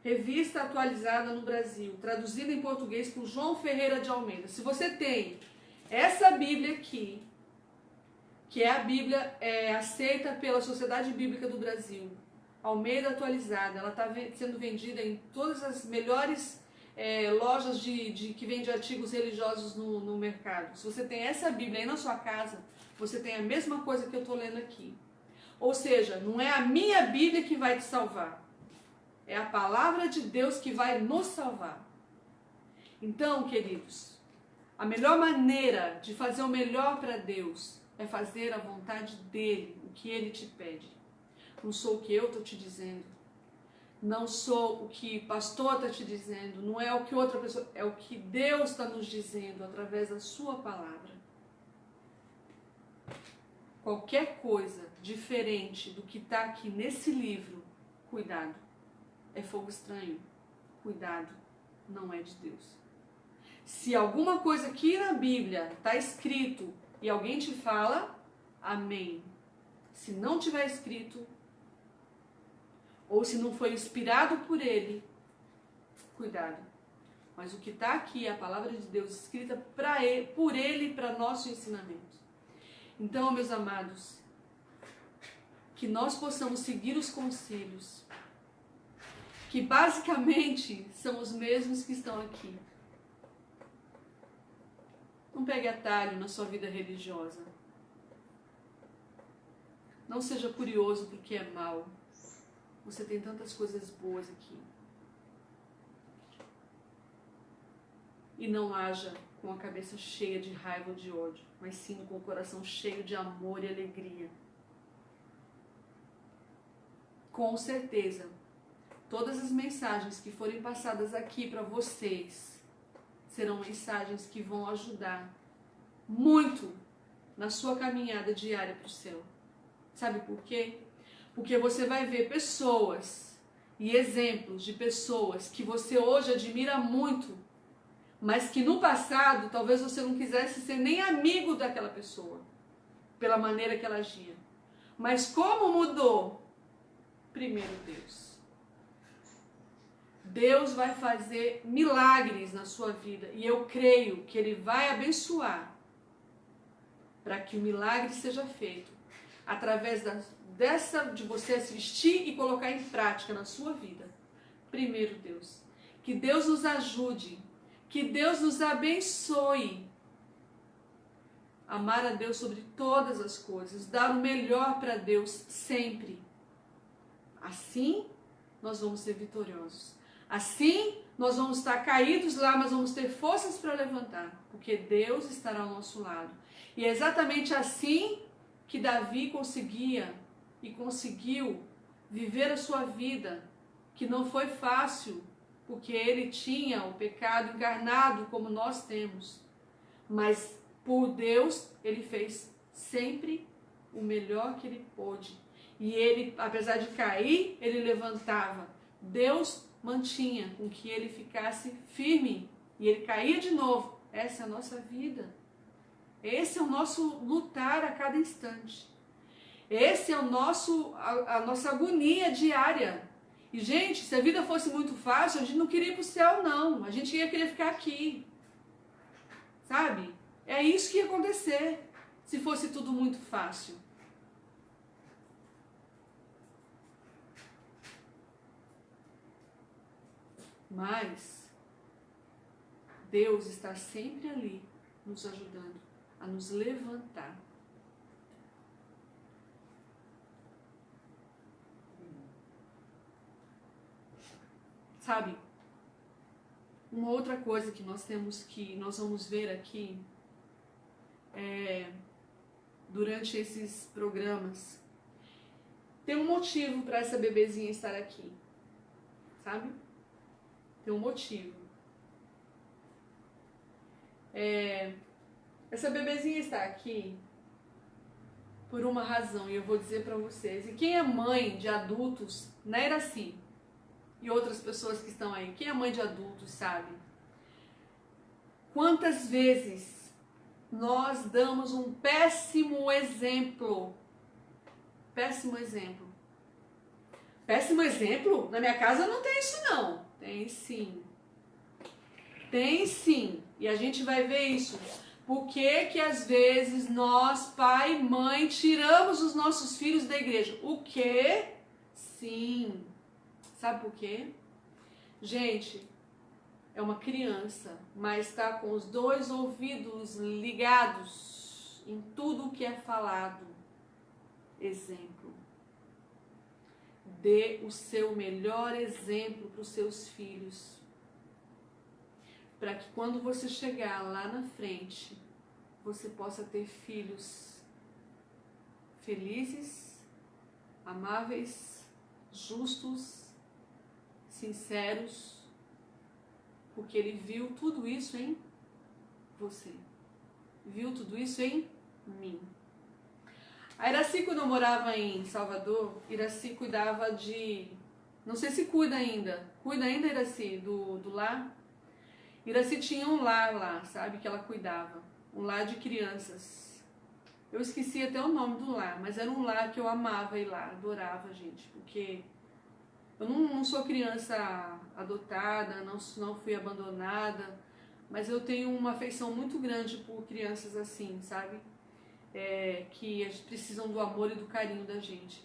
Revista atualizada no Brasil, traduzida em português por João Ferreira de Almeida. Se você tem essa Bíblia aqui, que é a Bíblia aceita pela Sociedade Bíblica do Brasil, Almeida atualizada, ela está sendo vendida em todas as melhores lojas que vendem artigos religiosos no mercado. Se você tem essa Bíblia aí na sua casa, você tem a mesma coisa que eu estou lendo aqui. Ou seja, não é a minha Bíblia que vai te salvar. É a palavra de Deus que vai nos salvar. Então, queridos, a melhor maneira de fazer o melhor para Deus é fazer a vontade dEle, o que Ele te pede. Não sou o que eu estou te dizendo. Não sou o que o pastor está te dizendo. Não é o que outra pessoa... É o que Deus está nos dizendo através da sua palavra. Qualquer coisa diferente do que está aqui nesse livro, cuidado. É fogo estranho. Cuidado. Não é de Deus. Se alguma coisa aqui na Bíblia está escrito e alguém te fala, amém. Se não tiver escrito, ou se não foi inspirado por ele, cuidado. Mas o que está aqui é a palavra de Deus escrita por ele para nosso ensinamento. Então, meus amados, que nós possamos seguir os conselhos, que basicamente são os mesmos que estão aqui. Não pegue atalho na sua vida religiosa. Não seja curioso porque é mal. Você tem tantas coisas boas aqui. E não haja com a cabeça cheia de raiva ou de ódio, mas sim com o coração cheio de amor e alegria. Com certeza, todas as mensagens que forem passadas aqui para vocês serão mensagens que vão ajudar muito na sua caminhada diária para o céu. Sabe por quê? Porque você vai ver pessoas e exemplos de pessoas que você hoje admira muito, mas que no passado talvez você não quisesse ser nem amigo daquela pessoa, pela maneira que ela agia. Mas como mudou? Primeiro Deus. Deus vai fazer milagres na sua vida e eu creio que Ele vai abençoar para que o milagre seja feito através de você assistir e colocar em prática na sua vida. Primeiro Deus. Que Deus nos ajude, que Deus nos abençoe. Amar a Deus sobre todas as coisas, dar o melhor para Deus sempre. Assim, nós vamos ser vitoriosos. Assim, nós vamos estar caídos lá, mas vamos ter forças para levantar, porque Deus estará ao nosso lado. E é exatamente assim que Davi conseguia e conseguiu viver a sua vida, que não foi fácil, porque ele tinha o pecado encarnado como nós temos. Mas por Deus, ele fez sempre o melhor que ele pôde. E ele, apesar de cair, ele levantava. Deus mantinha com que ele ficasse firme e ele caía de novo. Essa é a nossa vida. Esse é o nosso lutar a cada instante. Esse é a nossa agonia diária. E, gente, se a vida fosse muito fácil, a gente não queria ir para o céu, não. A gente ia querer ficar aqui. Sabe? É isso que ia acontecer se fosse tudo muito fácil. Mas Deus está sempre ali, nos ajudando a nos levantar. Sabe? Uma outra coisa que nós vamos ver aqui durante esses programas, tem um motivo para essa bebezinha estar aqui, sabe? Tem um motivo. Essa bebezinha está aqui por uma razão, e eu vou dizer para vocês. E quem é mãe de adultos, né, Iraci? E outras pessoas que estão aí, quem é mãe de adultos sabe quantas vezes nós damos um péssimo exemplo. Péssimo exemplo. Péssimo exemplo? Na minha casa não tem isso não. Tem sim. Tem sim. E a gente vai ver isso. Por que às vezes nós, pai e mãe, tiramos os nossos filhos da igreja? O quê? Sim. Sabe por quê? Gente, é uma criança, mas está com os 2 ouvidos ligados em tudo o que é falado. Exemplo. Dê o seu melhor exemplo para os seus filhos, para que quando você chegar lá na frente, você possa ter filhos felizes, amáveis, justos, sinceros, porque ele viu tudo isso em você, viu tudo isso em mim. A Iraci, quando eu morava em Salvador, Iraci cuidava de... Não sei se cuida ainda, Iraci, do lar? Iraci tinha um lar lá, sabe, que ela cuidava, um lar de crianças. Eu esqueci até o nome do lar, mas era um lar que eu amava ir lá, adorava, gente, porque eu não sou criança adotada, não fui abandonada, mas eu tenho uma afeição muito grande por crianças assim, sabe? Que precisam do amor e do carinho da gente.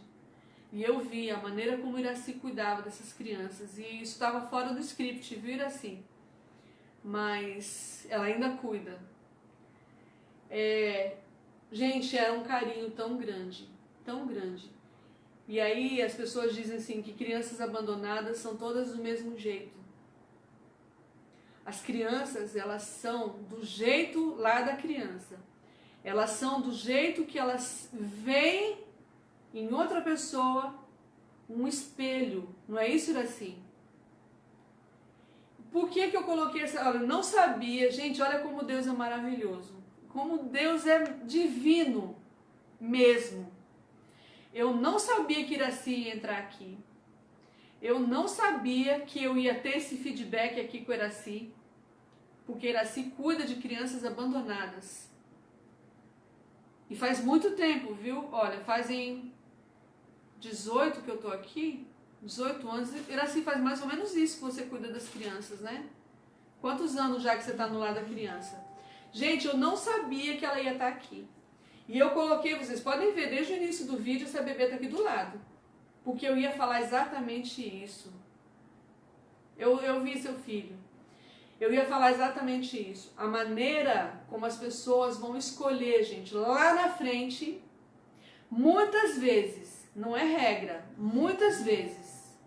E eu vi a maneira como Iraci cuidava dessas crianças, e isso estava fora do script, viu, Iraci? Mas ela ainda cuida. Gente, era um carinho tão grande, tão grande. E aí as pessoas dizem assim que crianças abandonadas são todas do mesmo jeito. As crianças, elas são do jeito lá da criança. Elas são do jeito que elas veem em outra pessoa um espelho. Não é isso, Iraci? Por que eu coloquei essa... Olha, eu não sabia. Gente, olha como Deus é maravilhoso. Como Deus é divino mesmo. Eu não sabia que Iraci ia entrar aqui. Eu não sabia que eu ia ter esse feedback aqui com Iraci. Porque Iraci cuida de crianças abandonadas. E faz muito tempo, viu? Olha, fazem 18 que eu tô aqui, 18 anos. Iraci, faz mais ou menos isso que você cuida das crianças, né? Quantos anos já que você tá no lado da criança? Gente, eu não sabia que ela ia estar aqui. E eu coloquei, vocês podem ver desde o início do vídeo, essa bebê tá aqui do lado. Porque eu ia falar exatamente isso. Eu vi seu filho. Eu ia falar exatamente isso. A maneira como as pessoas vão escolher, gente, lá na frente, muitas vezes, não é regra, muitas vezes,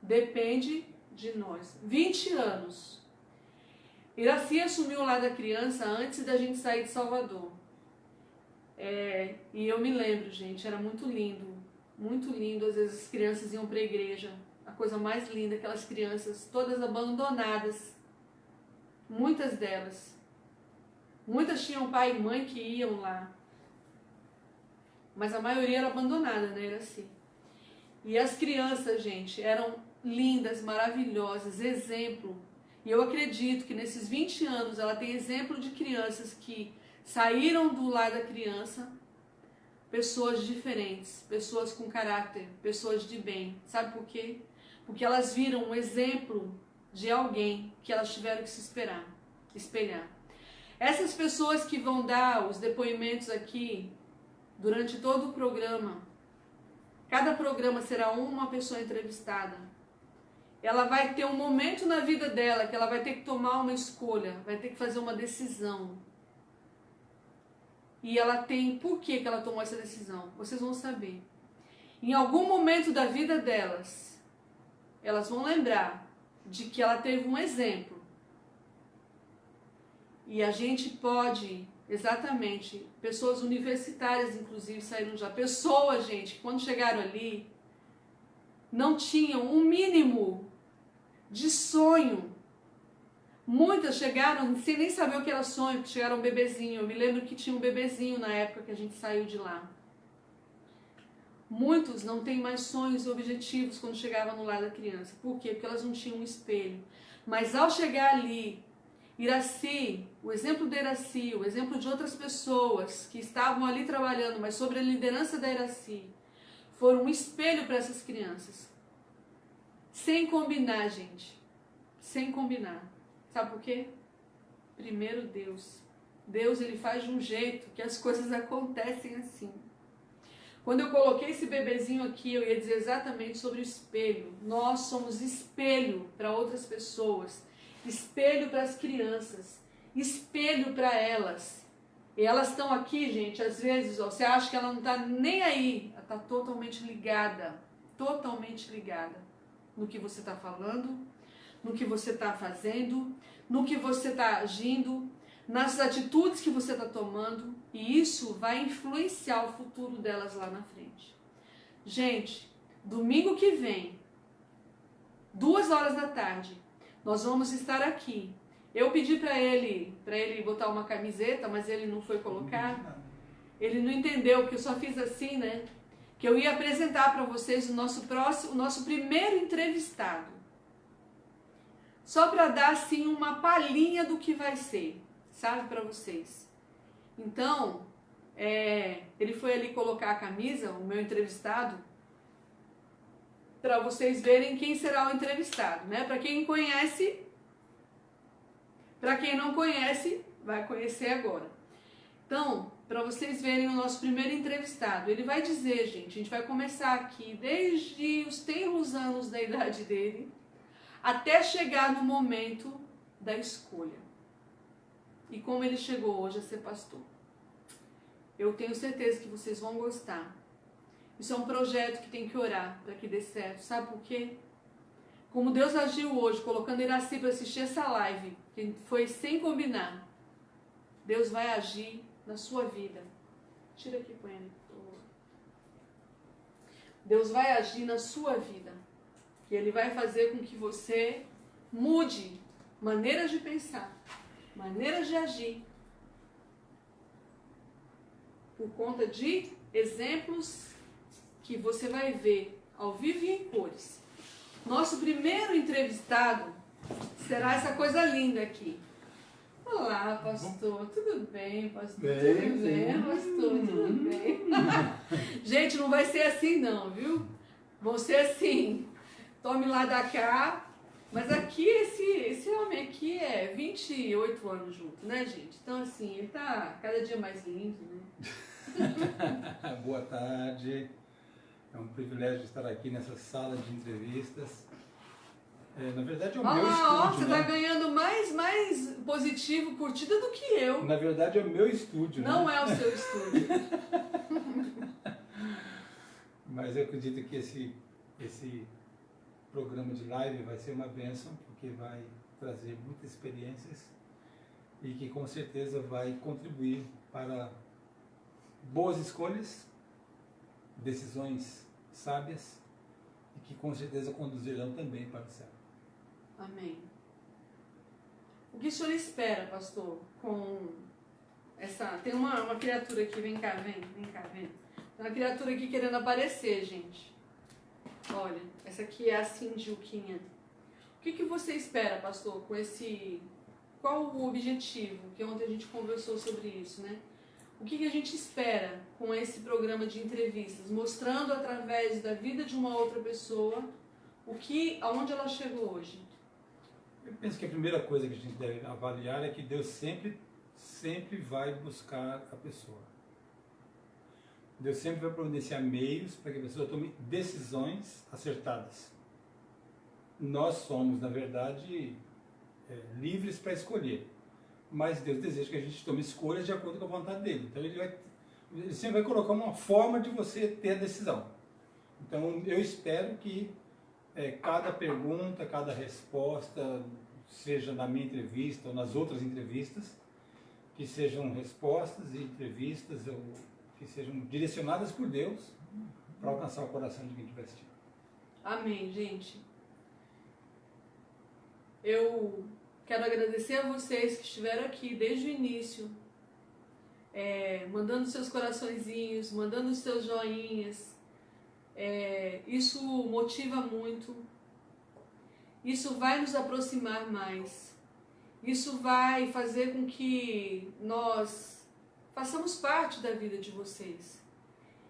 depende de nós. 20 anos. Iraci assumiu o lar da criança antes da gente sair de Salvador. E eu me lembro, gente, era muito lindo. Muito lindo. Às vezes as crianças iam para a igreja. A coisa mais linda, aquelas crianças todas abandonadas. Muitas delas. Muitas tinham pai e mãe que iam lá. Mas a maioria era abandonada, né? Era assim. E as crianças, gente, eram lindas, maravilhosas, exemplo. E eu acredito que nesses 20 anos ela tem exemplo de crianças que saíram do lar da criança, pessoas diferentes, pessoas com caráter, pessoas de bem. Sabe por quê? Porque elas viram um exemplo de alguém que elas tiveram que se espelhar. Essas pessoas que vão dar os depoimentos aqui durante todo o programa, cada programa será uma pessoa entrevistada. Ela vai ter um momento na vida dela que ela vai ter que tomar uma escolha, vai ter que fazer uma decisão. E ela tem, por que ela tomou essa decisão? Vocês vão saber. Em algum momento da vida delas, elas vão lembrar de que ela teve um exemplo. E a gente pode, exatamente, pessoas universitárias inclusive saíram já. Pessoas, gente, que quando chegaram ali, não tinham um mínimo de sonho. Muitas chegaram sem nem saber o que era sonho, porque chegaram um bebezinho. Eu me lembro que tinha um bebezinho na época que a gente saiu de lá. Muitos não têm mais sonhos e objetivos quando chegavam no lar da criança. Por quê? Porque elas não tinham um espelho. Mas ao chegar ali, Iraci, o exemplo de Iraci, o exemplo de outras pessoas que estavam ali trabalhando, mas sobre a liderança da Iraci, foram um espelho para essas crianças. Sem combinar, gente. Sem combinar. Sabe por quê? Primeiro Deus. Deus, ele faz de um jeito que as coisas acontecem assim. Quando eu coloquei esse bebezinho aqui, eu ia dizer exatamente sobre o espelho. Nós somos espelho para outras pessoas. espelho para as crianças, espelho para elas. E elas estão aqui, gente, às vezes, ó, você acha que ela não está nem aí, ela está totalmente ligada no que você está falando, no que você está fazendo, no que você está agindo, nas atitudes que você está tomando, e isso vai influenciar o futuro delas lá na frente. Gente, domingo que vem, 14h, nós vamos estar aqui. Eu pedi para ele botar uma camiseta, mas ele não foi colocar. Ele não entendeu, porque eu só fiz assim, né? Que eu ia apresentar para vocês o nosso primeiro entrevistado. Só para dar assim uma palhinha do que vai ser, sabe, para vocês. Então, ele foi ali colocar a camisa, o meu entrevistado, para vocês verem quem será o entrevistado, né? Para quem conhece, para quem não conhece, vai conhecer agora. Então, para vocês verem o nosso primeiro entrevistado, ele vai dizer, gente, a gente vai começar aqui desde os tenros anos da idade dele, até chegar no momento da escolha. E como ele chegou hoje a ser pastor. Eu tenho certeza que vocês vão gostar. Isso é um projeto que tem que orar para que dê certo. Sabe por quê? Como Deus agiu hoje, colocando Iraci para assistir essa live, que foi sem combinar, Deus vai agir na sua vida. Tira aqui, põe ali, por favor. Deus vai agir na sua vida. E Ele vai fazer com que você mude maneiras de pensar, maneiras de agir, por conta de exemplos que você vai ver ao vivo e em cores. Nosso primeiro entrevistado será essa coisa linda aqui. Olá, pastor. Tudo bem, pastor? Tudo bem, pastor? Tudo bem? Gente, não vai ser assim não, viu? Vão ser assim. Tome lá da cá. Mas aqui, esse homem aqui é 28 anos junto, né, gente? Então, assim, ele tá cada dia mais lindo, né? Boa tarde. É um privilégio estar aqui nessa sala de entrevistas. Na verdade é o meu estúdio, você está ganhando mais positivo curtida do que eu. Na verdade é o meu estúdio. Não é o seu estúdio. Mas eu acredito que esse programa de live vai ser uma bênção, porque vai trazer muitas experiências e que com certeza vai contribuir para boas escolhas, decisões sábias e que com certeza conduzirão também para o céu. Amém. O que o senhor espera, pastor, com essa... Tem uma criatura aqui, vem cá. Tem uma criatura aqui querendo aparecer, gente. Olha, essa aqui é a Cindiuquinha. O que você espera, pastor, com esse... Qual o objetivo? Que ontem a gente conversou sobre isso, né? O que a gente espera com esse programa de entrevistas? Mostrando através da vida de uma outra pessoa aonde ela chegou hoje. Eu penso que a primeira coisa que a gente deve avaliar é que Deus sempre vai buscar a pessoa. Deus sempre vai providenciar meios para que a pessoa tome decisões acertadas. Nós somos, na verdade, livres para escolher. Mas Deus deseja que a gente tome escolhas de acordo com a vontade dele. Então ele sempre vai colocar uma forma de você ter a decisão. Então eu espero que cada pergunta, cada resposta, seja na minha entrevista ou nas outras entrevistas, que sejam respostas e entrevistas que sejam direcionadas por Deus para alcançar o coração de quem estiver assistindo. Amém, gente. Eu quero agradecer a vocês que estiveram aqui desde o início, mandando seus coraçõezinhos, mandando os seus joinhas. Isso motiva muito, isso vai nos aproximar mais, isso vai fazer com que nós façamos parte da vida de vocês.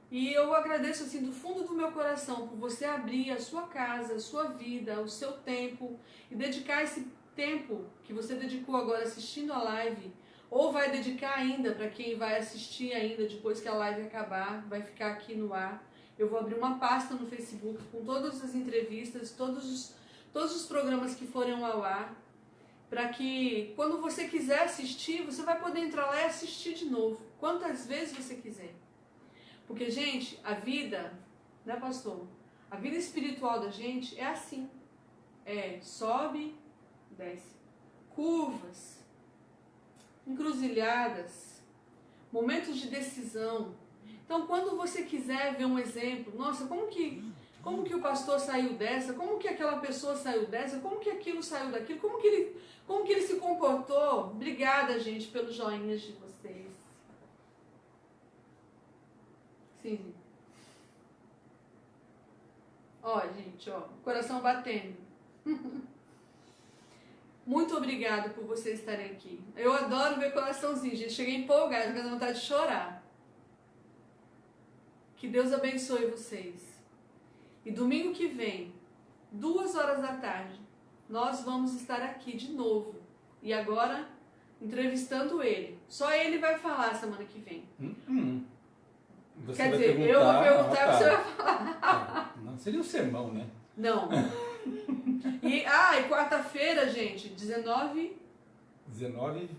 E eu agradeço assim do fundo do meu coração por você abrir a sua casa, a sua vida, o seu tempo e dedicar esse tempo que você dedicou agora assistindo a live, ou vai dedicar ainda para quem vai assistir ainda depois que a live acabar, vai ficar aqui no ar. Eu vou abrir uma pasta no Facebook com todas as entrevistas, todos os programas que forem ao ar. para que quando você quiser assistir, você vai poder entrar lá e assistir de novo, quantas vezes você quiser. Porque, gente, a vida, né, pastor? A vida espiritual da gente é assim. Sobe, desce. Curvas, encruzilhadas, momentos de decisão. Então, quando você quiser ver um exemplo, nossa, como que o pastor saiu dessa? Como que aquela pessoa saiu dessa? Como que aquilo saiu daquilo? Como que ele se comportou? Obrigada, gente, pelos joinhas de vocês. Sim. Ó, gente, ó, coração batendo. Muito obrigada por vocês estarem aqui. Eu adoro ver coraçãozinho, gente. Cheguei empolgada, com vontade de chorar. Que Deus abençoe vocês. E domingo que vem, 2h, nós vamos estar aqui de novo. E agora, entrevistando ele. Só ele vai falar semana que vem. Você Quer vai dizer, eu vou perguntar e tá. você vai falar. Não seria um sermão, né? Não. E quarta-feira, gente, 19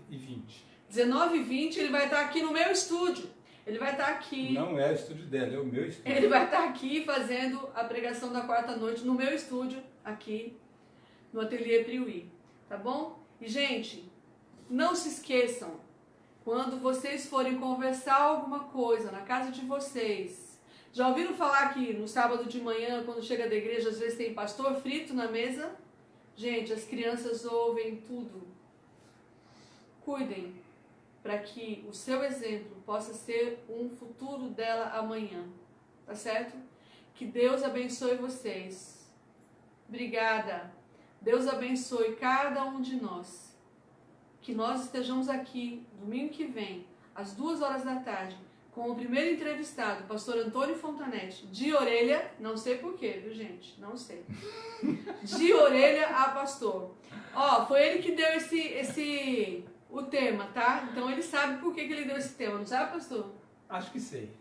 e 20. 19h20, ele vai estar aqui no meu estúdio. Ele vai estar aqui. Não é o estúdio dela, é o meu estúdio. Ele vai estar aqui fazendo a pregação da quarta noite no meu estúdio, aqui no Ateliê Priuí. Tá bom? E, gente, não se esqueçam, quando vocês forem conversar alguma coisa na casa de vocês, já ouviram falar que no sábado de manhã, quando chega da igreja, às vezes tem pastor frito na mesa? Gente, as crianças ouvem tudo. Cuidem para que o seu exemplo possa ser um futuro dela amanhã. Tá certo? Que Deus abençoe vocês. Obrigada. Deus abençoe cada um de nós. Que nós estejamos aqui domingo que vem, às 2h, com o primeiro entrevistado, pastor Antônio Fontanete, de orelha, não sei porquê, viu, gente? Não sei. De orelha a pastor. Ó, foi ele que deu o tema, tá? Então ele sabe por que ele deu esse tema, não sabe, pastor? Acho que sei.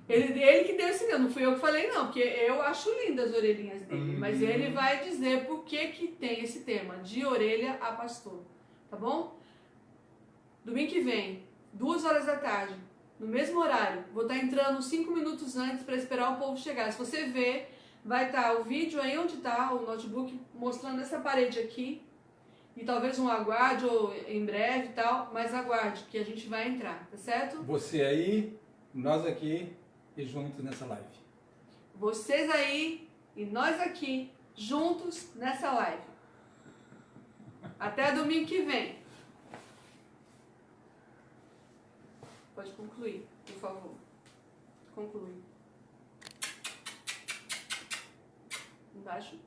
Ele que deu esse tema, não fui eu que falei não, porque eu acho lindas as orelhinhas dele, mas ele vai dizer por que tem esse tema, de orelha a pastor, tá bom? Domingo que vem, 2h, no mesmo horário, vou estar entrando 5 minutos antes para esperar o povo chegar. Se você ver, vai estar o vídeo aí onde está o notebook, mostrando essa parede aqui, e talvez um aguarde ou em breve e tal, mas aguarde que a gente vai entrar, tá certo? Você aí, nós aqui e juntos nessa live. Vocês aí e nós aqui, juntos nessa live. Até domingo que vem. Pode concluir, por favor. Conclui. Embaixo.